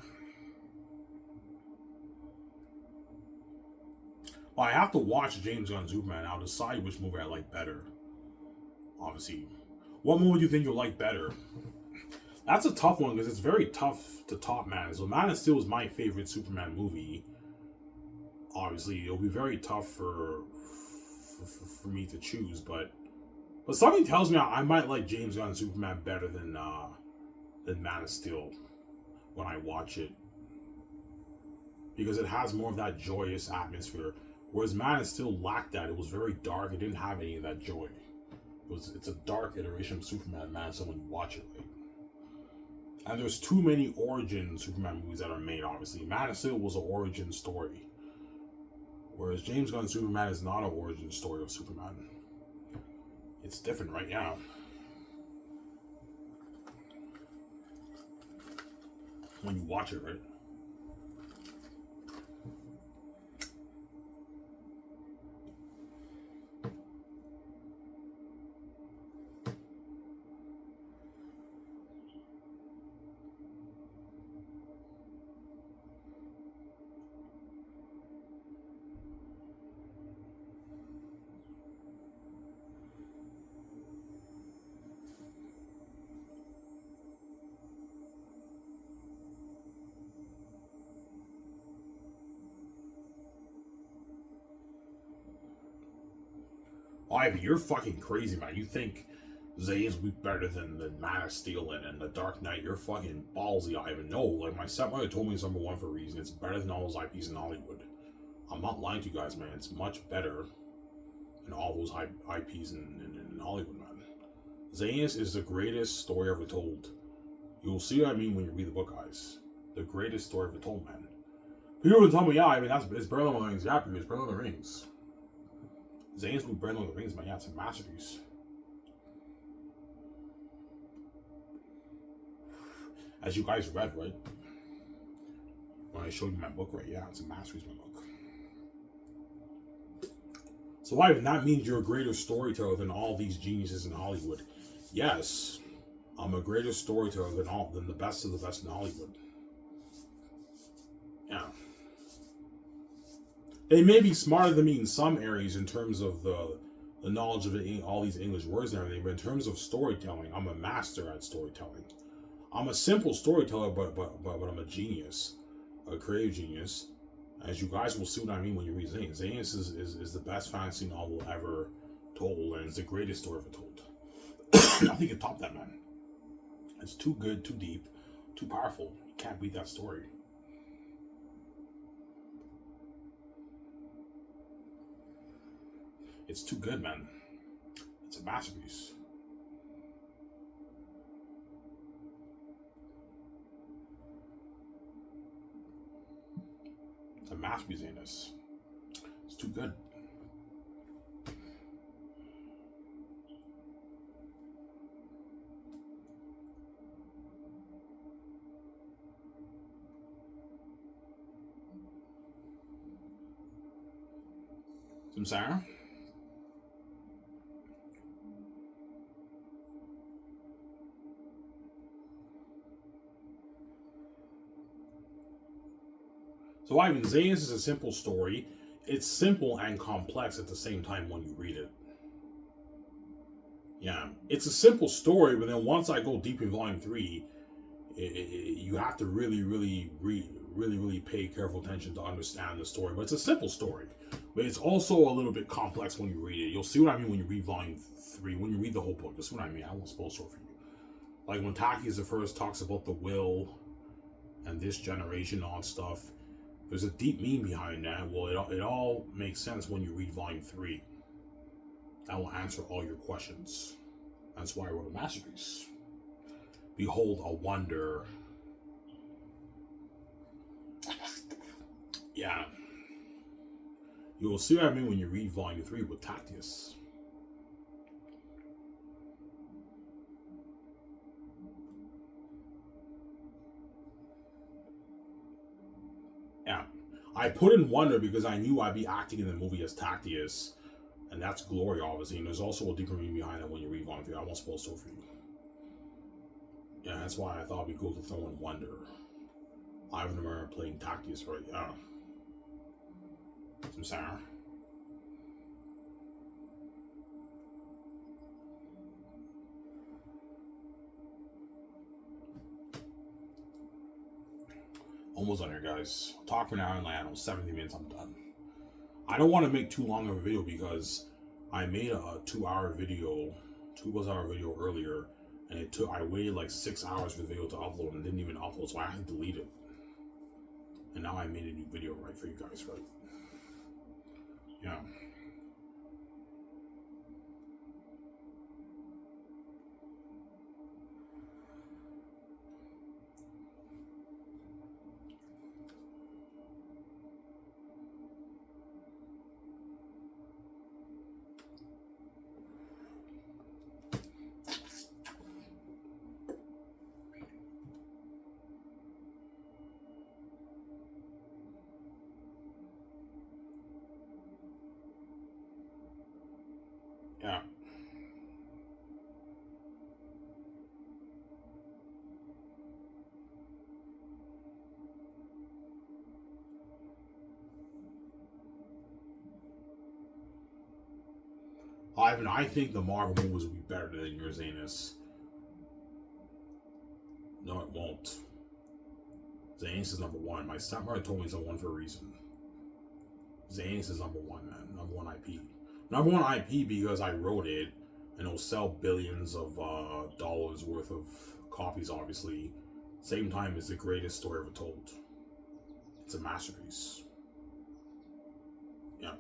Well, I have to watch James Gunn's Superman. I'll decide which movie I like better. Obviously. What movie do you think you'll like better? That's a tough one, because it's very tough to top Man. So Man of Steel is my favorite Superman movie. Obviously, it'll be very tough for me to choose, but something tells me I might like James Gunn's Superman better than Man of Steel when I watch it, because it has more of that joyous atmosphere. Whereas Man of Steel lacked that. It was very dark. It didn't have any of that joy. It's a dark iteration of Superman, Man of Steel, when you watch it, right? And there's too many origin Superman movies that are made, obviously. Man of Steel was an origin story. Whereas James Gunn's Superman is not an origin story of Superman. It's different, right? Yeah. when you watch it, right? Ivy, you're fucking crazy, man. You think Xanus will be better than Man of Steel and The Dark Knight? You're fucking ballsy, Ivan. No, like my stepmother told me it's number one for a reason. It's better than all those IPs in Hollywood. I'm not lying to you guys, man. It's much better than all those IPs in Hollywood, man. Xanus is the greatest story ever told. You'll see what I mean when you read the book, guys. The greatest story ever told, man. People would tell me, yeah, I mean, it's better than the Rings. Yeah, it's better than the Rings. Xanus will be better than the Rings, man. Yeah, it's a masterpiece. As you guys read, right? When I showed you my book, right? Yeah, it's a masterpiece, my book. So why does that mean you're a greater storyteller than all these geniuses in Hollywood? Yes, I'm a greater storyteller than the best of the best in Hollywood. Yeah. They may be smarter than me in some areas in terms of the knowledge of all these English words and everything, but in terms of storytelling, I'm a master at storytelling. I'm a simple storyteller, but I'm a genius, a creative genius. As you guys will see what I mean when you read Xanus. Xanus is the best fantasy novel ever told, and it's the greatest story ever told. Nothing can top that, man. It's too good, too deep, too powerful. You can't beat that story. It's too good, man. It's a masterpiece. It's a masterpiece, Xanus. It's too good. Some Sarah? So Ivan, Xanus is a simple story. It's simple and complex at the same time when you read it. Yeah, it's a simple story, but then once I go deep in Volume 3, you have to really pay careful attention to understand the story. But it's a simple story. But it's also a little bit complex when you read it. You'll see what I mean when you read Volume 3, when you read the whole book. That's what I mean. I won't spoil story for you. Like when Taki's the first talks about the will and this generation on stuff, there's a deep meaning behind that. Well, it all makes sense when you read Volume 3. That will answer all your questions. That's why I wrote a masterpiece. Behold a wonder. Yeah. You will see what I mean when you read Volume 3 with Tactius. Yeah. I put in wonder because I knew I'd be acting in the movie as Tactius. And that's glory, obviously. And there's also a deeper meaning behind it when you read Volume 3. I won't spoil so for you. Yeah, that's why I thought it'd be cool to throw in wonder. I remember playing Tactius, right? Yeah. Some Sarah. Almost done here, guys. I'll talk for an hour and land. 17 minutes, I'm done. I don't want to make too long of a video because I made a 2-hour video, 2+hour video earlier, and I waited like 6 hours for the video to upload and didn't even upload, so I had to delete it. And now I made a new video right for you guys, right? Yeah. Yeah. Ivan, I think the Marvel movies will be better than your Xanus. No, it won't. Xanus is number one. My stepmother told me it's number one for a reason. Xanus is number one, man. Number one IP. Number one IP because I wrote it, and it'll sell billions of dollars worth of copies, obviously. Same time, it's the greatest story ever told. It's a masterpiece. Yeah.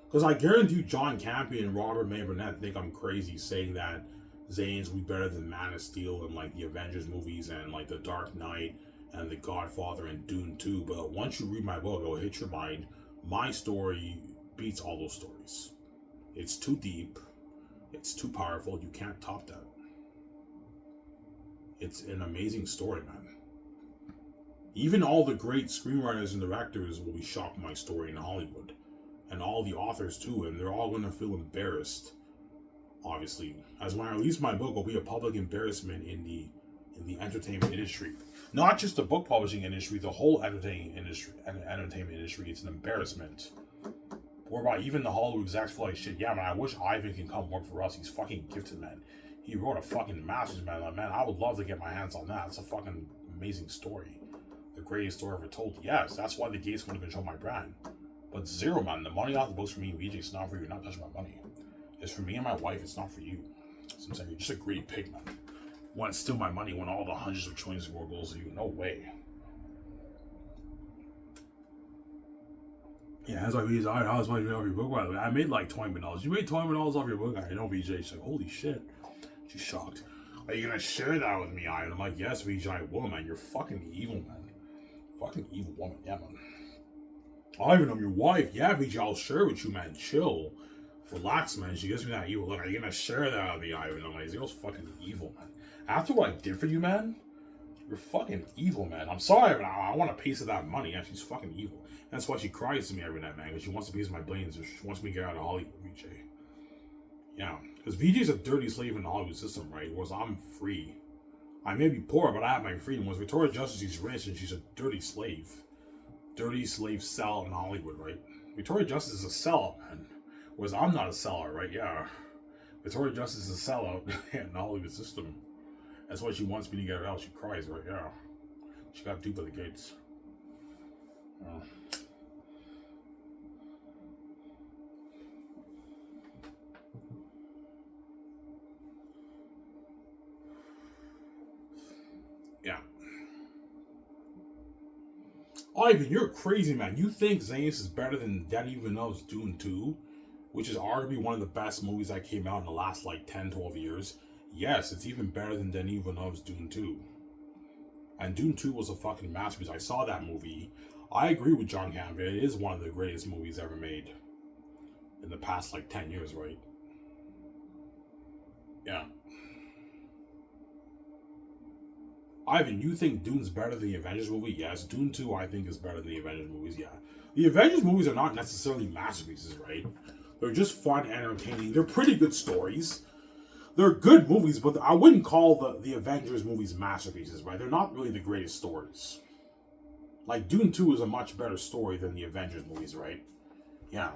Because I guarantee you John Campion and Robert May Burnett think I'm crazy saying that Zane's will be better than Man of Steel and like the Avengers movies and like The Dark Knight and The Godfather and Dune 2. But once you read my book, it'll hit your mind. My story beats all those stories. It's too deep. It's too powerful. You can't top that. It's an amazing story, man. Even all the great screenwriters and directors will be shocked by my story in Hollywood. And all the authors too, and they're all going to feel embarrassed, obviously. As when I release my book, will be a public embarrassment in the entertainment industry. Not just the book publishing industry, the whole entertainment industry. It's an embarrassment. Or about even the Hollywood execs feel like shit. Yeah, man, I wish Ivan can come work for us. He's fucking gifted, man. He wrote a fucking master's, man. Like, man, I would love to get my hands on that. It's a fucking amazing story. The greatest story ever told. Yes, that's why the Gates wouldn't control my brand. But zero, man. The money off the books for me and VJ. It's not for you. You're not touching my money. It's for me and my wife. It's not for you. So I'm saying you're just a greedy pig, man. You want to steal my money when all the hundreds of trillions of world goes to you? No way. Yeah, that's why VJ's alright. How much money you made off your book? By the way, I made like $20 million. You made $20 million off your book? I know VJ. She's like, holy shit. She's shocked. Are you gonna share that with me, Ivan? I'm like, yes, VJ, I will, man. You're fucking evil, man. Fucking evil woman. Yeah, man. Ivan, I'm your wife. Yeah, VJ, I'll share with you, man. Chill. Relax, man. She gives me that evil look. Are you gonna share that with me, Ivan? I'm like, Zero's fucking evil, man. After what I did for you, man, you're fucking evil, man. I'm sorry, but I want a piece of that money. Yeah, she's fucking evil. That's why she cries to me every night, man, because she wants a piece of my billions. She wants me to get out of Hollywood, VJ. Yeah, because VJ's a dirty slave in the Hollywood system, right? Whereas I'm free. I may be poor, but I have my freedom. Whereas Victoria Justice, she's rich and she's a dirty slave. Dirty slave sellout in Hollywood, right? Victoria Justice is a sellout, man. Whereas I'm not a sellout, right? Yeah. Victoria Justice is a sellout in the Hollywood system. That's why she wants me to get her out. She cries, right? Yeah. She got duped by the Gates. Yeah. Ivan, you're crazy, man. You think Xanus is better than Danny Villeneuve's Dune 2? Which is arguably one of the best movies that came out in the last like 10, 12 years. Yes, it's even better than Denis Villeneuve's Dune 2. And Dune 2 was a fucking masterpiece. I saw that movie. I agree with John Campion. It is one of the greatest movies ever made in the past like 10 years, right? Yeah. Ivan, you think Dune's better than the Avengers movie? Yes. Dune 2, I think, is better than the Avengers movies, yeah. The Avengers movies are not necessarily masterpieces, right? They're just fun and entertaining. They're pretty good stories. They're good movies, but I wouldn't call the Avengers movies masterpieces, right? They're not really the greatest stories. Like, Dune 2 is a much better story than the Avengers movies, right? Yeah.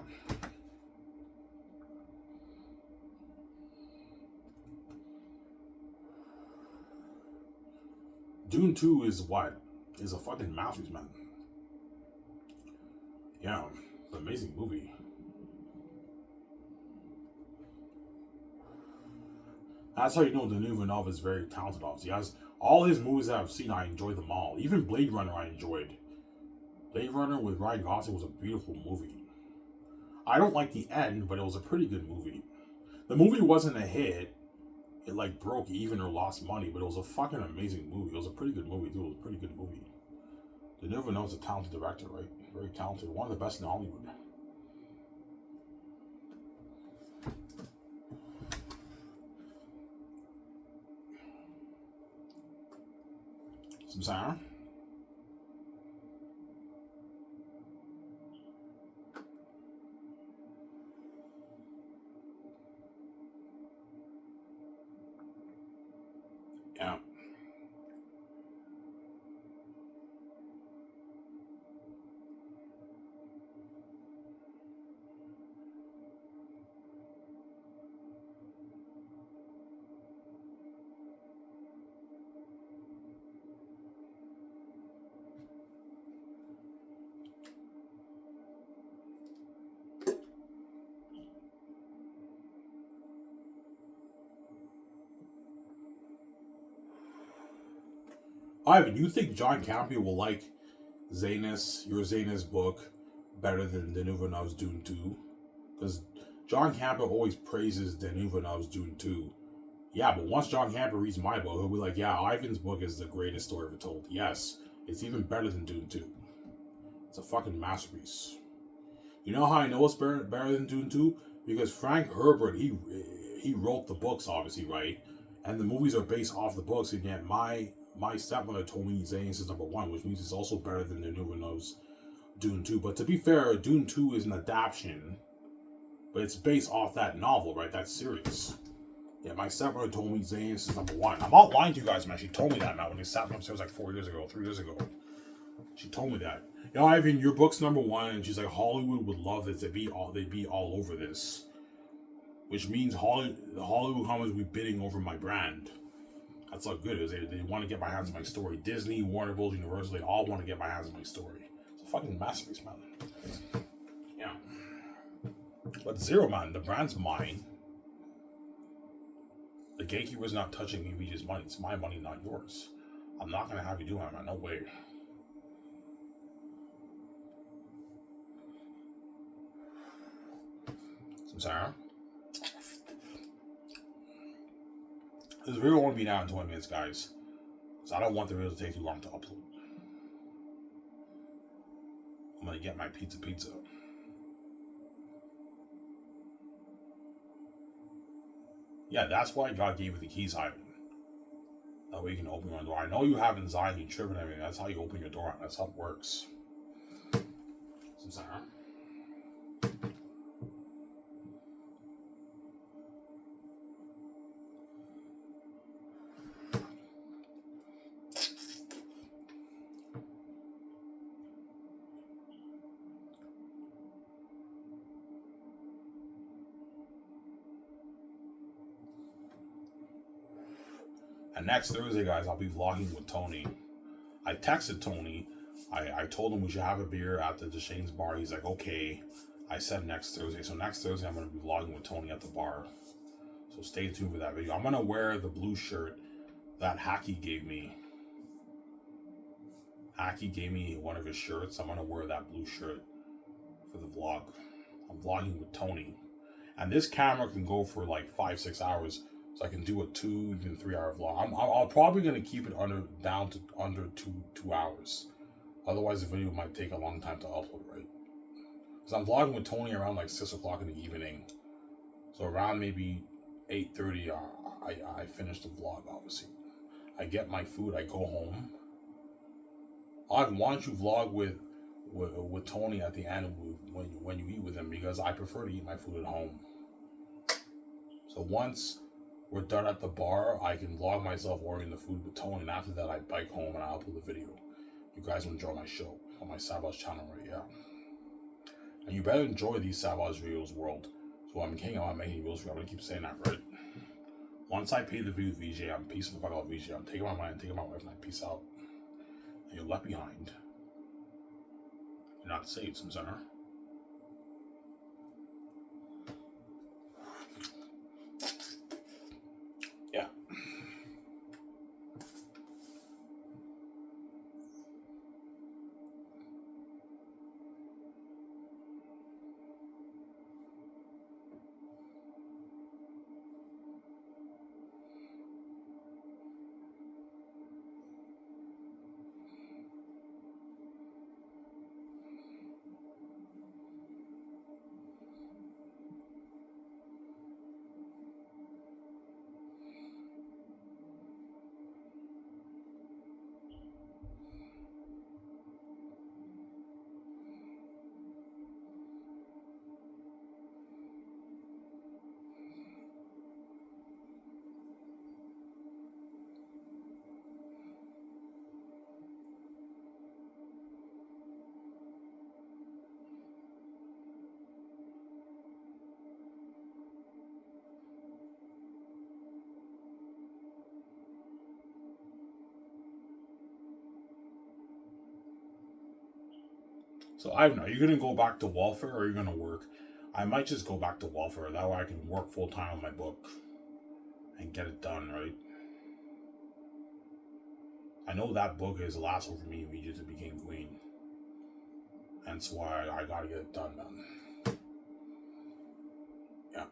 Dune 2 is what? Is a fucking masterpiece, man. Yeah. It's an amazing movie. That's how you know Denis Villeneuve is very talented, obviously. Has all his movies that I've seen, I enjoyed them all. Even Blade Runner, I enjoyed. Blade Runner with Ryan Gosling was a beautiful movie. I don't like the end, but it was a pretty good movie. The movie wasn't a hit. It like broke even or lost money, but it was a fucking amazing movie. It was a pretty good movie, too. It was a pretty good movie. Denis Villeneuve's a talented director, right? Very talented. One of the best in Hollywood. Samsara? Yeah. Ivan, you think John Campea will like Xanus, your Xanus book, better than Denis Villeneuve's Dune 2? Because John Campbell always praises Denis Villeneuve's Dune 2. Yeah, but once John Campbell reads my book, he'll be like, yeah, Ivan's book is the greatest story ever told. Yes, it's even better than Dune 2. It's a fucking masterpiece. You know how I know it's better than Dune 2? Because Frank Herbert, he wrote the books, obviously, right? And the movies are based off the books, and yet my stepmother told me Xanus is number one, which means it's also better than Denis Villeneuve's Dune 2. But to be fair, Dune 2 is an adaptation, but it's based off that novel, right? That series. Yeah, my stepmother told me Xanus is number one. I'm not lying to you guys, man. She told me that now when they sat me upstairs like 4 years ago, 3 years ago. She told me that. You know, Ivan, your book's number one, and she's like, Hollywood would love it. They'd be all over this. Which means Hollywood companies will be bidding over my brand. That's how good it is. They want to get my hands on my story. Disney, Warner Bros., Universal, they all want to get my hands on my story. It's a fucking masterpiece, man. Yeah. But Zero, man, the brand's mine. The gatekeeper's not touching me, Ouija's money. It's my money, not yours. I'm not going to have you do that, man. No way. I'm sorry. This video won't be now in 20 minutes, guys. So I don't want the video to take too long to upload. I'm going to get my pizza. Yeah, that's why God gave you the keys, Ivan. That way you can open your door. I know you have anxiety, tripping and everything. That's how you open your door. That's how it works. I'm sorry. And next Thursday, guys, I'll be vlogging with Tony. I texted Tony. I told him we should have a beer at the Deshane's bar. He's like, okay. I said next Thursday. So next Thursday, I'm going to be vlogging with Tony at the bar. So stay tuned for that video. I'm going to wear the blue shirt that Hacky gave me. Hacky gave me one of his shirts. I'm going to wear that blue shirt for the vlog. I'm vlogging with Tony. And this camera can go for like 5-6 hours. So I can do a 2, even 3 hour vlog. I'm probably going to keep it down to under 2 hours. Otherwise, the video might take a long time to upload, right? Because I'm vlogging with Tony around like 6 o'clock in the evening. So around maybe 8:30, I finish the vlog, obviously. I get my food, I go home. Why don't you vlog with Tony at the end when you eat with him? Because I prefer to eat my food at home. So once we're done at the bar, I can vlog myself ordering the food with Tony, and after that I bike home and I upload the video. You guys will enjoy my show on my Savage channel, right? Yeah. And you better enjoy these Savage videos, world. So I'm king, I'm not making videos for you. I'm gonna keep saying that, right? Once I pay the video VJ, I'm peacing the fuck out VJ. I'm taking my money, taking my wife, and I peace out. And you're left behind. You're not saved, some center. Yeah. So I don't know. Are you gonna go back to welfare or are you gonna work? I might just go back to welfare. That way I can work full time on my book and get it done, right? I know that book is the last one for me, Vija to become queen. And that's why I gotta get it done, man. Yeah.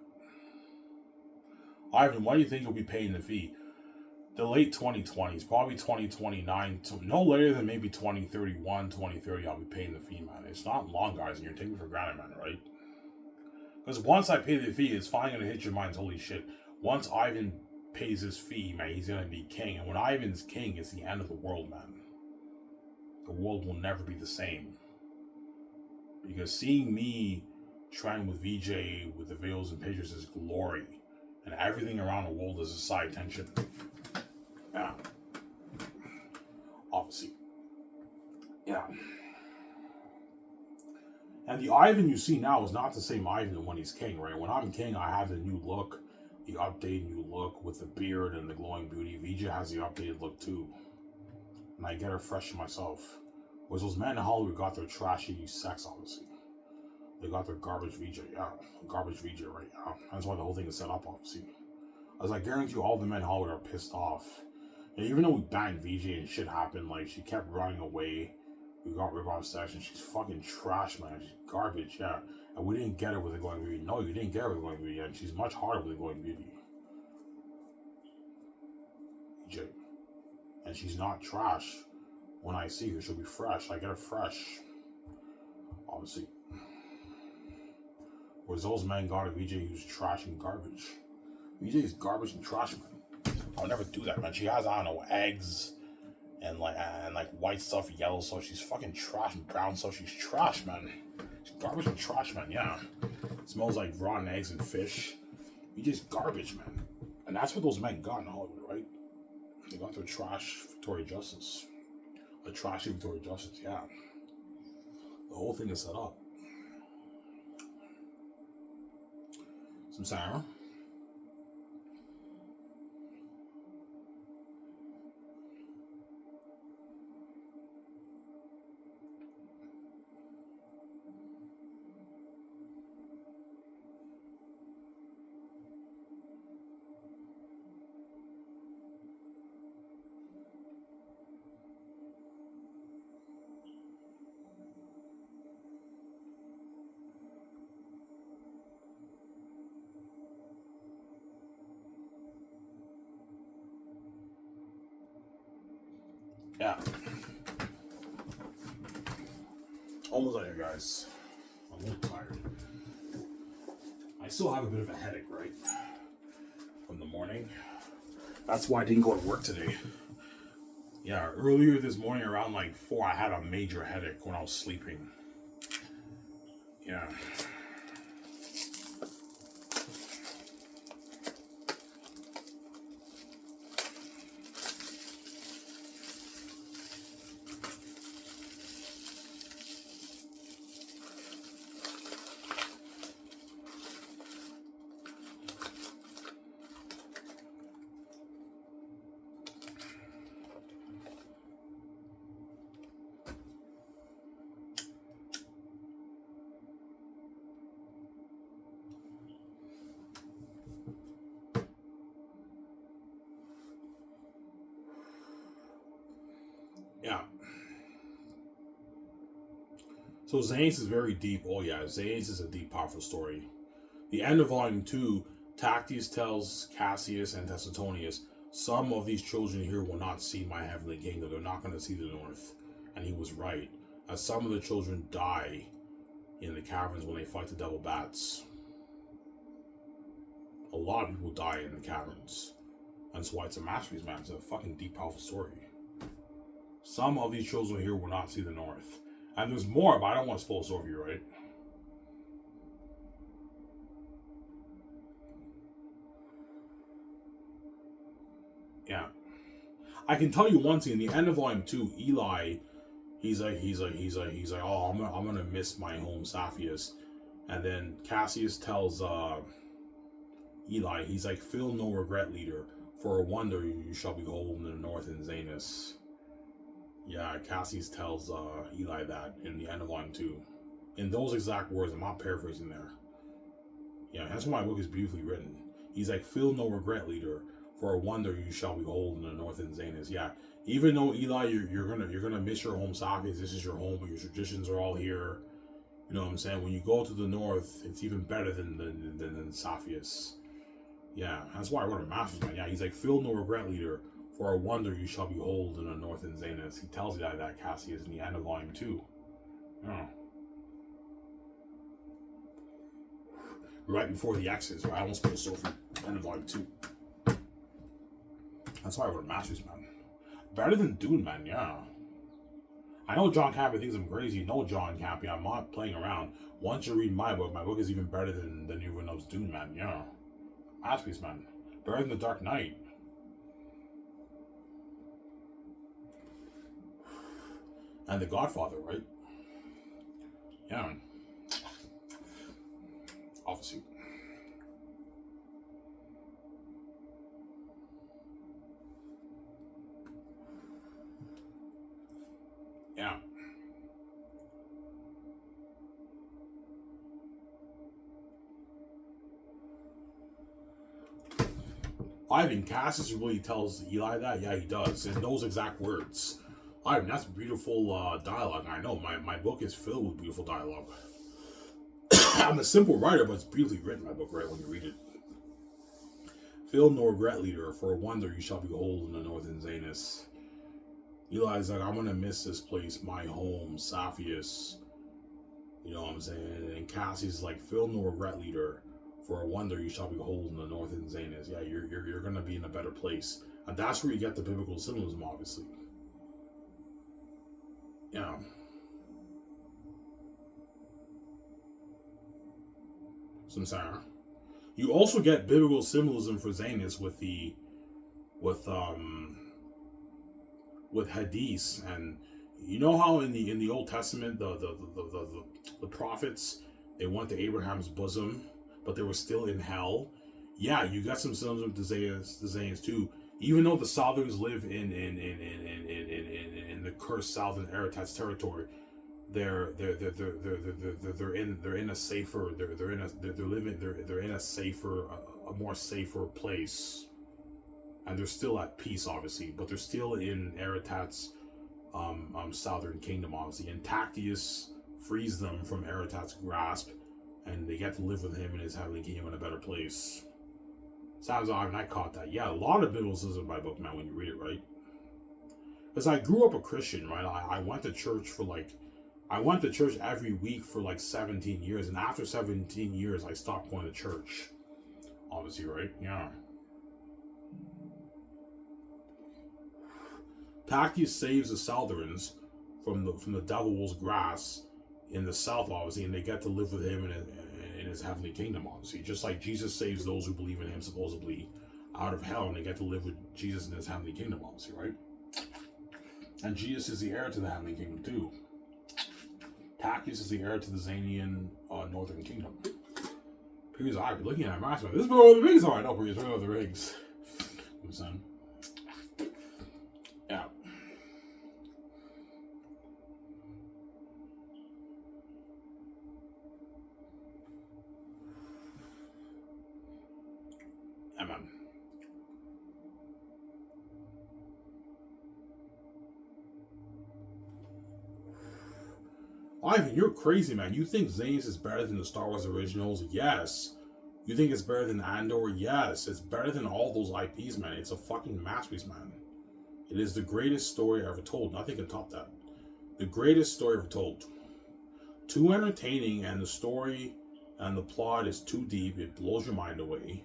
Ivan, why do you think you'll be paying the fee? The late 2020s, probably 2029, no later than maybe 2031, 2030, I'll be paying the fee, man. It's not long, guys, and you're taking it for granted, man, right? Because once I pay the fee, it's finally going to hit your minds, holy shit. Once Ivan pays his fee, man, he's going to be king. And when Ivan's king, it's the end of the world, man. The world will never be the same. Because seeing me trend with VJ, with the videos and pictures is glory. And everything around the world is a side tension. Yeah. Obviously. Yeah. And the Ivan you see now is not the same Ivan when he's king, right? When I'm king, I have the new look, the updated new look with the beard and the glowing beauty. VJ has the updated look too. And I get her fresh myself. Whereas those men in Hollywood got their trashy sex, obviously. They got their garbage VJ, yeah. Garbage VJ, right? Yeah. That's why the whole thing is set up, obviously. As I guarantee you, all the men in Hollywood are pissed off. And even though we banned VJ and shit happened, like, she kept running away. We got rid of our section. She's fucking trash, man. She's garbage, yeah. And we didn't get her with the glowing beauty. No, you didn't get her with the glowing beauty. And she's much harder with the glowing beauty. VJ. And she's not trash. When I see her, she'll be fresh. I get her fresh. Obviously. Whereas those men got a VJ who's trash and garbage. VJ is garbage and trash, man. I'll never do that, man. She has, I don't know, eggs and like white stuff, yellow stuff. She's fucking trash and brown stuff. She's trash, man. She's garbage and trash, man. Yeah. It smells like rotten eggs and fish. VJ's garbage, man. And that's what those men got in Hollywood, right? They got their trash Victoria Justice. A trashy Victoria Justice, yeah. The whole thing is set up. Some Sarah. Yeah. Almost there, guys. I'm a little tired. I still have a bit of a headache, right? From the morning. That's why I didn't go to work today. Yeah, earlier this morning around like 4, I had a major headache when I was sleeping. Yeah. Yeah. So Xanus is very deep. Oh yeah, Xanus is a deep, powerful story. The end of Volume 2, Tactius tells Cassius and Tessitonius, some of these children here will not see my heavenly kingdom. They're not going to see the north. And he was right. As some of the children die in the caverns when they fight the devil bats. A lot of people die in the caverns. That's why it's a masterpiece, man. It's a fucking deep, powerful story. Some of these children here will not see the north. And there's more, but I don't want to spoil this over you, right? Yeah. I can tell you one thing, in the end of Volume 2, Eli, he's like, oh, I'm gonna miss my home, Saphius. And then Cassius tells Eli, he's like, feel no regret, leader. For a wonder you shall behold in the north in Xanus. Yeah, Cassius tells Eli that in the end of volume 2. In those exact words, I'm not paraphrasing there. Yeah, that's why my book is beautifully written. He's like, feel no regret, leader, for a wonder you shall behold in the north in Xanus. Yeah, even though Eli, you're gonna miss your home Sakis. This is your home, but your traditions are all here. You know what I'm saying? When you go to the north, it's even better than Saphius. Yeah, that's why I wrote a master's man. Yeah, he's like, feel no regret, leader, for a wonder you shall behold in the north in Xanus. He tells you that Cassius in the end of volume 2. Yeah. Right before the X's, right? I almost put a Sophie end of volume 2. That's why I wrote a master's man. Better than Dune, man, yeah. I know John Cappy thinks I'm crazy. No, John Cappy, I'm not playing around. Once you read my book is even better than everyone knows Dune, man, yeah. Masterpiece, man. Better than The Dark Knight. And The Godfather, right? Yeah. Obviously. Yeah. Ivan, Cassius really tells Eli that? Yeah, he does. In those exact words. Ivan, that's beautiful dialogue. I know, my book is filled with beautiful dialogue. I'm a simple writer, but it's beautifully written, my book, right, when you read it. Feel no regret, leader, for a wonder you shall behold in the northern Xanus. Eli's like, I'm gonna miss this place, my home, Saphius. You know what I'm saying? And Cassie's like, feel no regret, leader, for a wonder you shall behold in the northern Xanus. Yeah, you're gonna be in a better place. And that's where you get the biblical symbolism, obviously. Yeah. Samsara. You also get biblical symbolism for Xanus with with Hadith, and you know how in the Old Testament the prophets, they went to Abraham's bosom, but they were still in hell. Yeah, you got some symbolism to Xanus too. Even though the Southerns live in the cursed southern Eretats territory, they're in a safer they're in a safer a more safer place, and they're still at peace, obviously, but they're still in Eretat's southern kingdom, obviously. And Tactius frees them from Eretat's grasp, and they get to live with him in his heavenly kingdom in a better place. Sounds odd, and I caught that. Yeah, a lot of biblicism in my book, man, when you read it, right? Because I grew up a Christian, right? I went to church I went to church every week for like 17 years, and after 17 years, I stopped going to church. Obviously, right? Yeah. Tactius saves the Southerns from the devil's grasp in the south, obviously, and they get to live with him in his heavenly kingdom, obviously. Just like Jesus saves those who believe in him, supposedly, out of hell, and they get to live with Jesus in his heavenly kingdom, obviously, right? And Jesus is the heir to the heavenly kingdom, too. Tactius is the heir to the Xanian northern kingdom. Because I've been looking at my master. This is Lord of the Rings. Oh, I know, Lord of the Rings. Son. Yeah. Yeah, man. Ivan, you're crazy, man. You think Xanus is better than the Star Wars originals? Yes. You think it's better than Andor? Yes. It's better than all those IPs, man. It's a fucking masterpiece, man. It is the greatest story ever told. Nothing can top that. The greatest story ever told. Too entertaining, and the story and the plot is too deep. It blows your mind away.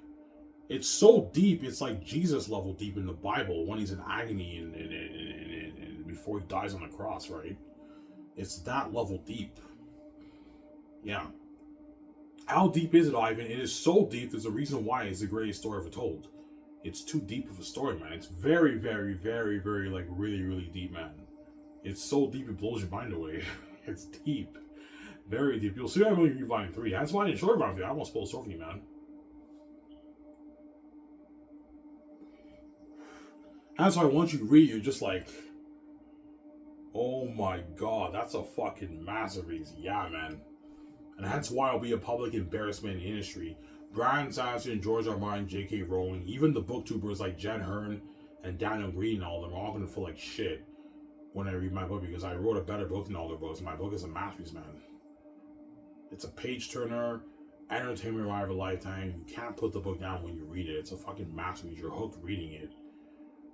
It's so deep, it's like Jesus level deep in the Bible when he's in agony and before he dies on the cross, right? It's that level deep. Yeah. How deep is it, Ivan? It is so deep, there's a reason why it's the greatest story ever told. It's too deep of a story, man. It's very, very, very, very, like, really, really deep, man. It's so deep, it blows your mind away. It's deep. Very deep. You'll see that when you read Volume 3. That's why I didn't show you Volume 3. I almost spoiled Sophie, man. That's why once you read, you're just like, Oh my god, that's a fucking masterpiece. Yeah, man. And that's why it'll be a public embarrassment in the industry. Brian Sanderson, George R. Martin, J.K. Rowling, even the booktubers like Jen Hearn and Daniel Green and all of them are all gonna feel like shit when I read my book because I wrote a better book than all their books. My book is a masterpiece, man. It's a page turner, entertainment ride of a lifetime. You can't put the book down when you read it. It's a fucking masterpiece. You're hooked reading it.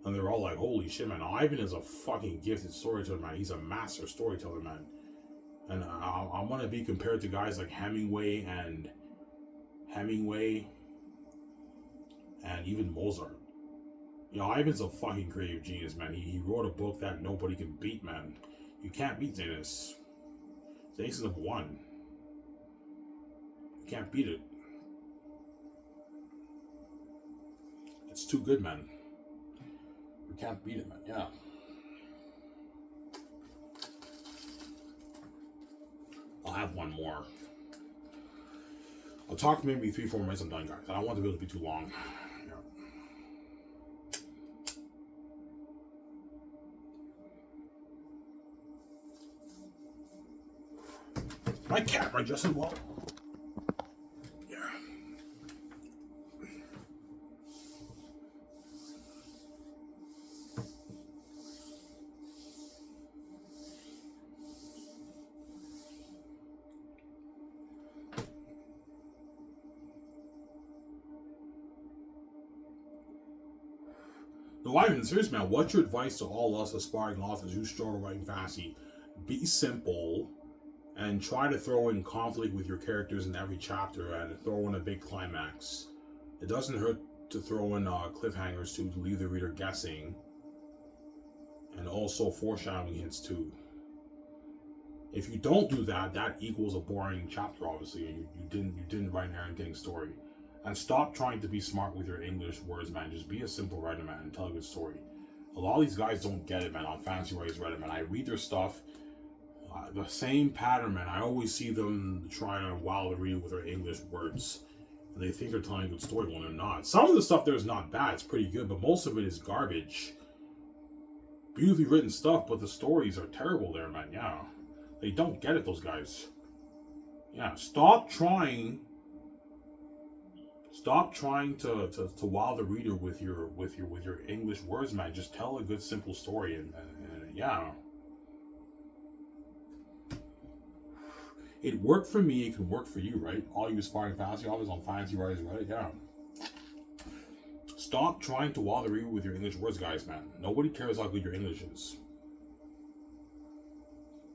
And they're all like, holy shit, man. Ivan is a fucking gifted storyteller, man. He's a master storyteller, man. And I want to be compared to guys like Hemingway and even Mozart. You know, Ivan's a fucking creative genius, man. He wrote a book that nobody can beat, man. You can't beat Xanus. Xanus is number one. You can't beat it. It's too good, man. You can't beat it, man. Yeah. I'll have one more. I'll talk maybe 3-4 minutes. I'm done, guys. I don't want the video to be too long. Yeah. My camera just as well. Yeah. No, Ivan, serious, man. What's your advice to all us aspiring authors who struggle writing fantasy? Be simple and try to throw in conflict with your characters in every chapter and throw in a big climax. It doesn't hurt to throw in cliffhangers too, to leave the reader guessing, and also foreshadowing hints too. If you don't do that, that equals a boring chapter, obviously, and you didn't write an entertaining story. And stop trying to be smart with your English words, man. Just be a simple writer, man, and tell a good story. A lot of these guys don't get it, man, on Fantasy Writers Reddit, man. I read their stuff, the same pattern, man. I always see them trying to wow the reader with their English words. And they think they're telling a good story when they're not. Some of the stuff there is not bad. It's pretty good, but most of it is garbage. Beautifully written stuff, but the stories are terrible there, man. Yeah. They don't get it, those guys. Yeah, stop trying to wow the reader with your English words, man. Just tell a good simple story and yeah. It worked for me, it can work for you, right? All you aspiring fantasy authors on Fantasy Writers Reddit, yeah. Stop trying to wow the reader with your English words, guys, man. Nobody cares how good your English is.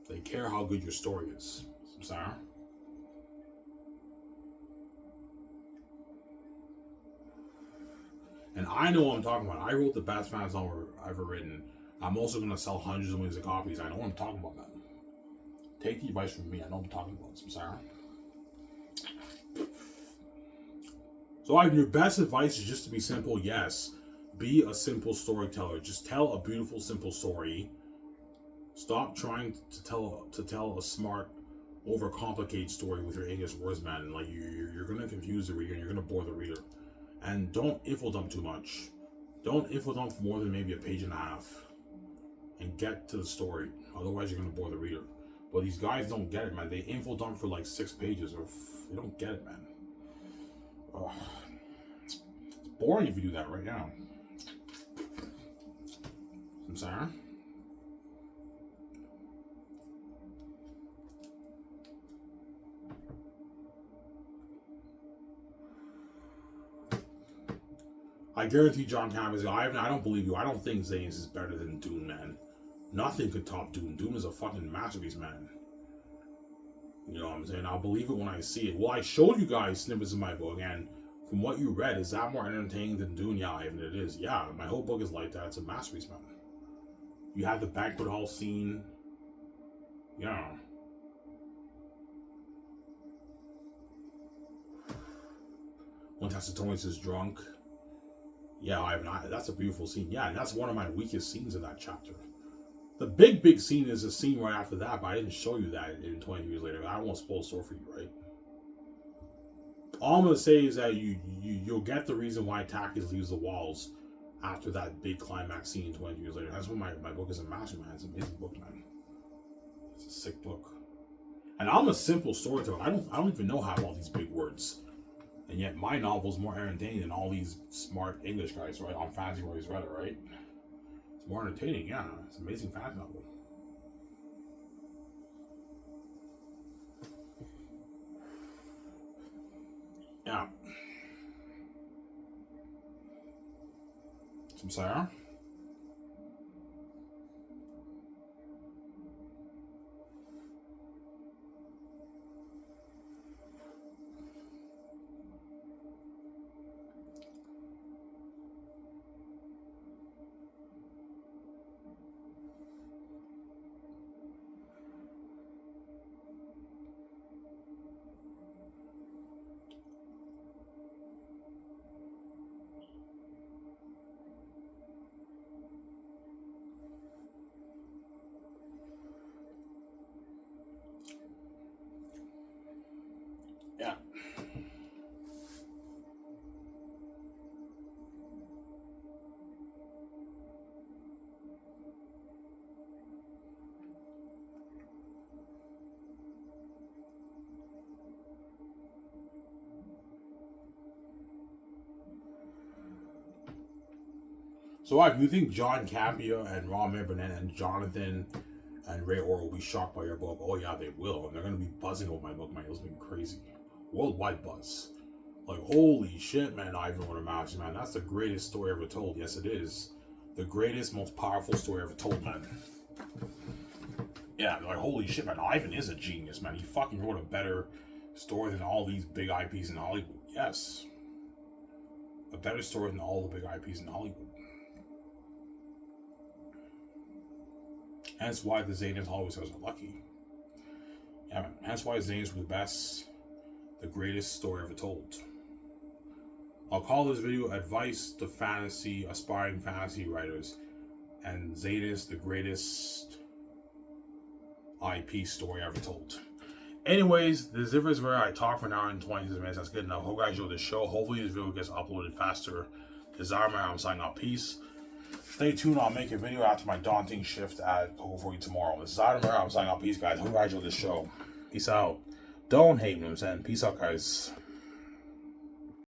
They care how good your story is. I'm sorry. And I know what I'm talking about. I wrote the best fantasy novel I've ever written. I'm also going to sell hundreds of millions of copies. I know what I'm talking about, man. Take the advice from me. I know what I'm talking about. I'm sorry. So your best advice is just to be simple. Yes. Be a simple storyteller. Just tell a beautiful, simple story. Stop trying to tell a smart, overcomplicated story with your English words, man. Like you're gonna confuse the reader and you're gonna bore the reader. And don't info dump too much. Don't info dump for more than maybe a page and a half. And get to the story. Otherwise, you're gonna bore the reader. But these guys don't get it, man. They info dump for like 6 pages, or they don't get it, man. Ugh. It's boring if you do that right now. I'm sorry. I guarantee John Campbell, I don't believe you. I don't think Xanus is better than Dune, man. Nothing could top Dune. Dune is a fucking masterpiece, man. You know what I'm saying? I'll believe it when I see it. Well, I showed you guys snippets of my book, and from what you read, is that more entertaining than Dune? Yeah, even it is. Yeah, my whole book is like that. It's a masterpiece, man. You have the banquet hall scene. Yeah. When Tacitonius is drunk. Yeah, that's a beautiful scene. Yeah, and that's one of my weakest scenes in that chapter. The big scene is a scene right after that, but I didn't show you that in 20 years later. I don't want to spoil the story for you, right? All I'm going to say is that you'll get the reason why Takis leaves the walls after that big climax scene 20 years later. That's why my book is a masterpiece, man. It's an amazing book, man. It's a sick book. And I'm a simple storyteller. I don't even know how all these big words. And yet my novel's more entertaining than all these smart English guys, right? On Fantasy Writers Reddit, right? It's more entertaining, yeah. It's an amazing fantasy novel. Yeah. Some Sarah. Yeah. So, do you think John Capia and Ron Mibbernet and Jonathan and Ray Orr will be shocked by your book? Oh yeah, they will, and they're gonna be buzzing over my book. Man, it's been crazy, worldwide buzz. Like, holy shit, man! Ivan with a Mouse, man. That's the greatest story ever told. Yes, it is. The greatest, most powerful story ever told, man. Yeah, like, holy shit, man. Ivan is a genius, man. He fucking wrote a better story than all these big IPs in Hollywood. Yes. A better story than all the big IPs in Hollywood. Hence why the Xanus always says are lucky. Yeah, man. Hence why Xanus were the best, the greatest story ever told. I'll call this video Advice to Aspiring Fantasy Writers, and Xanus, the greatest IP story ever told. Anyways, this is where I talk for an hour and 26 minutes. That's good enough. Hope you guys enjoyed this show. Hopefully this video gets uploaded faster. This is I'm signing out. Peace. Stay tuned. I'll make a video after my daunting shift at Coco for you tomorrow. This is I'm signing out. Peace, guys. Hope you guys enjoyed this show. Peace out. Don't hate me, I'm saying. Peace out, guys.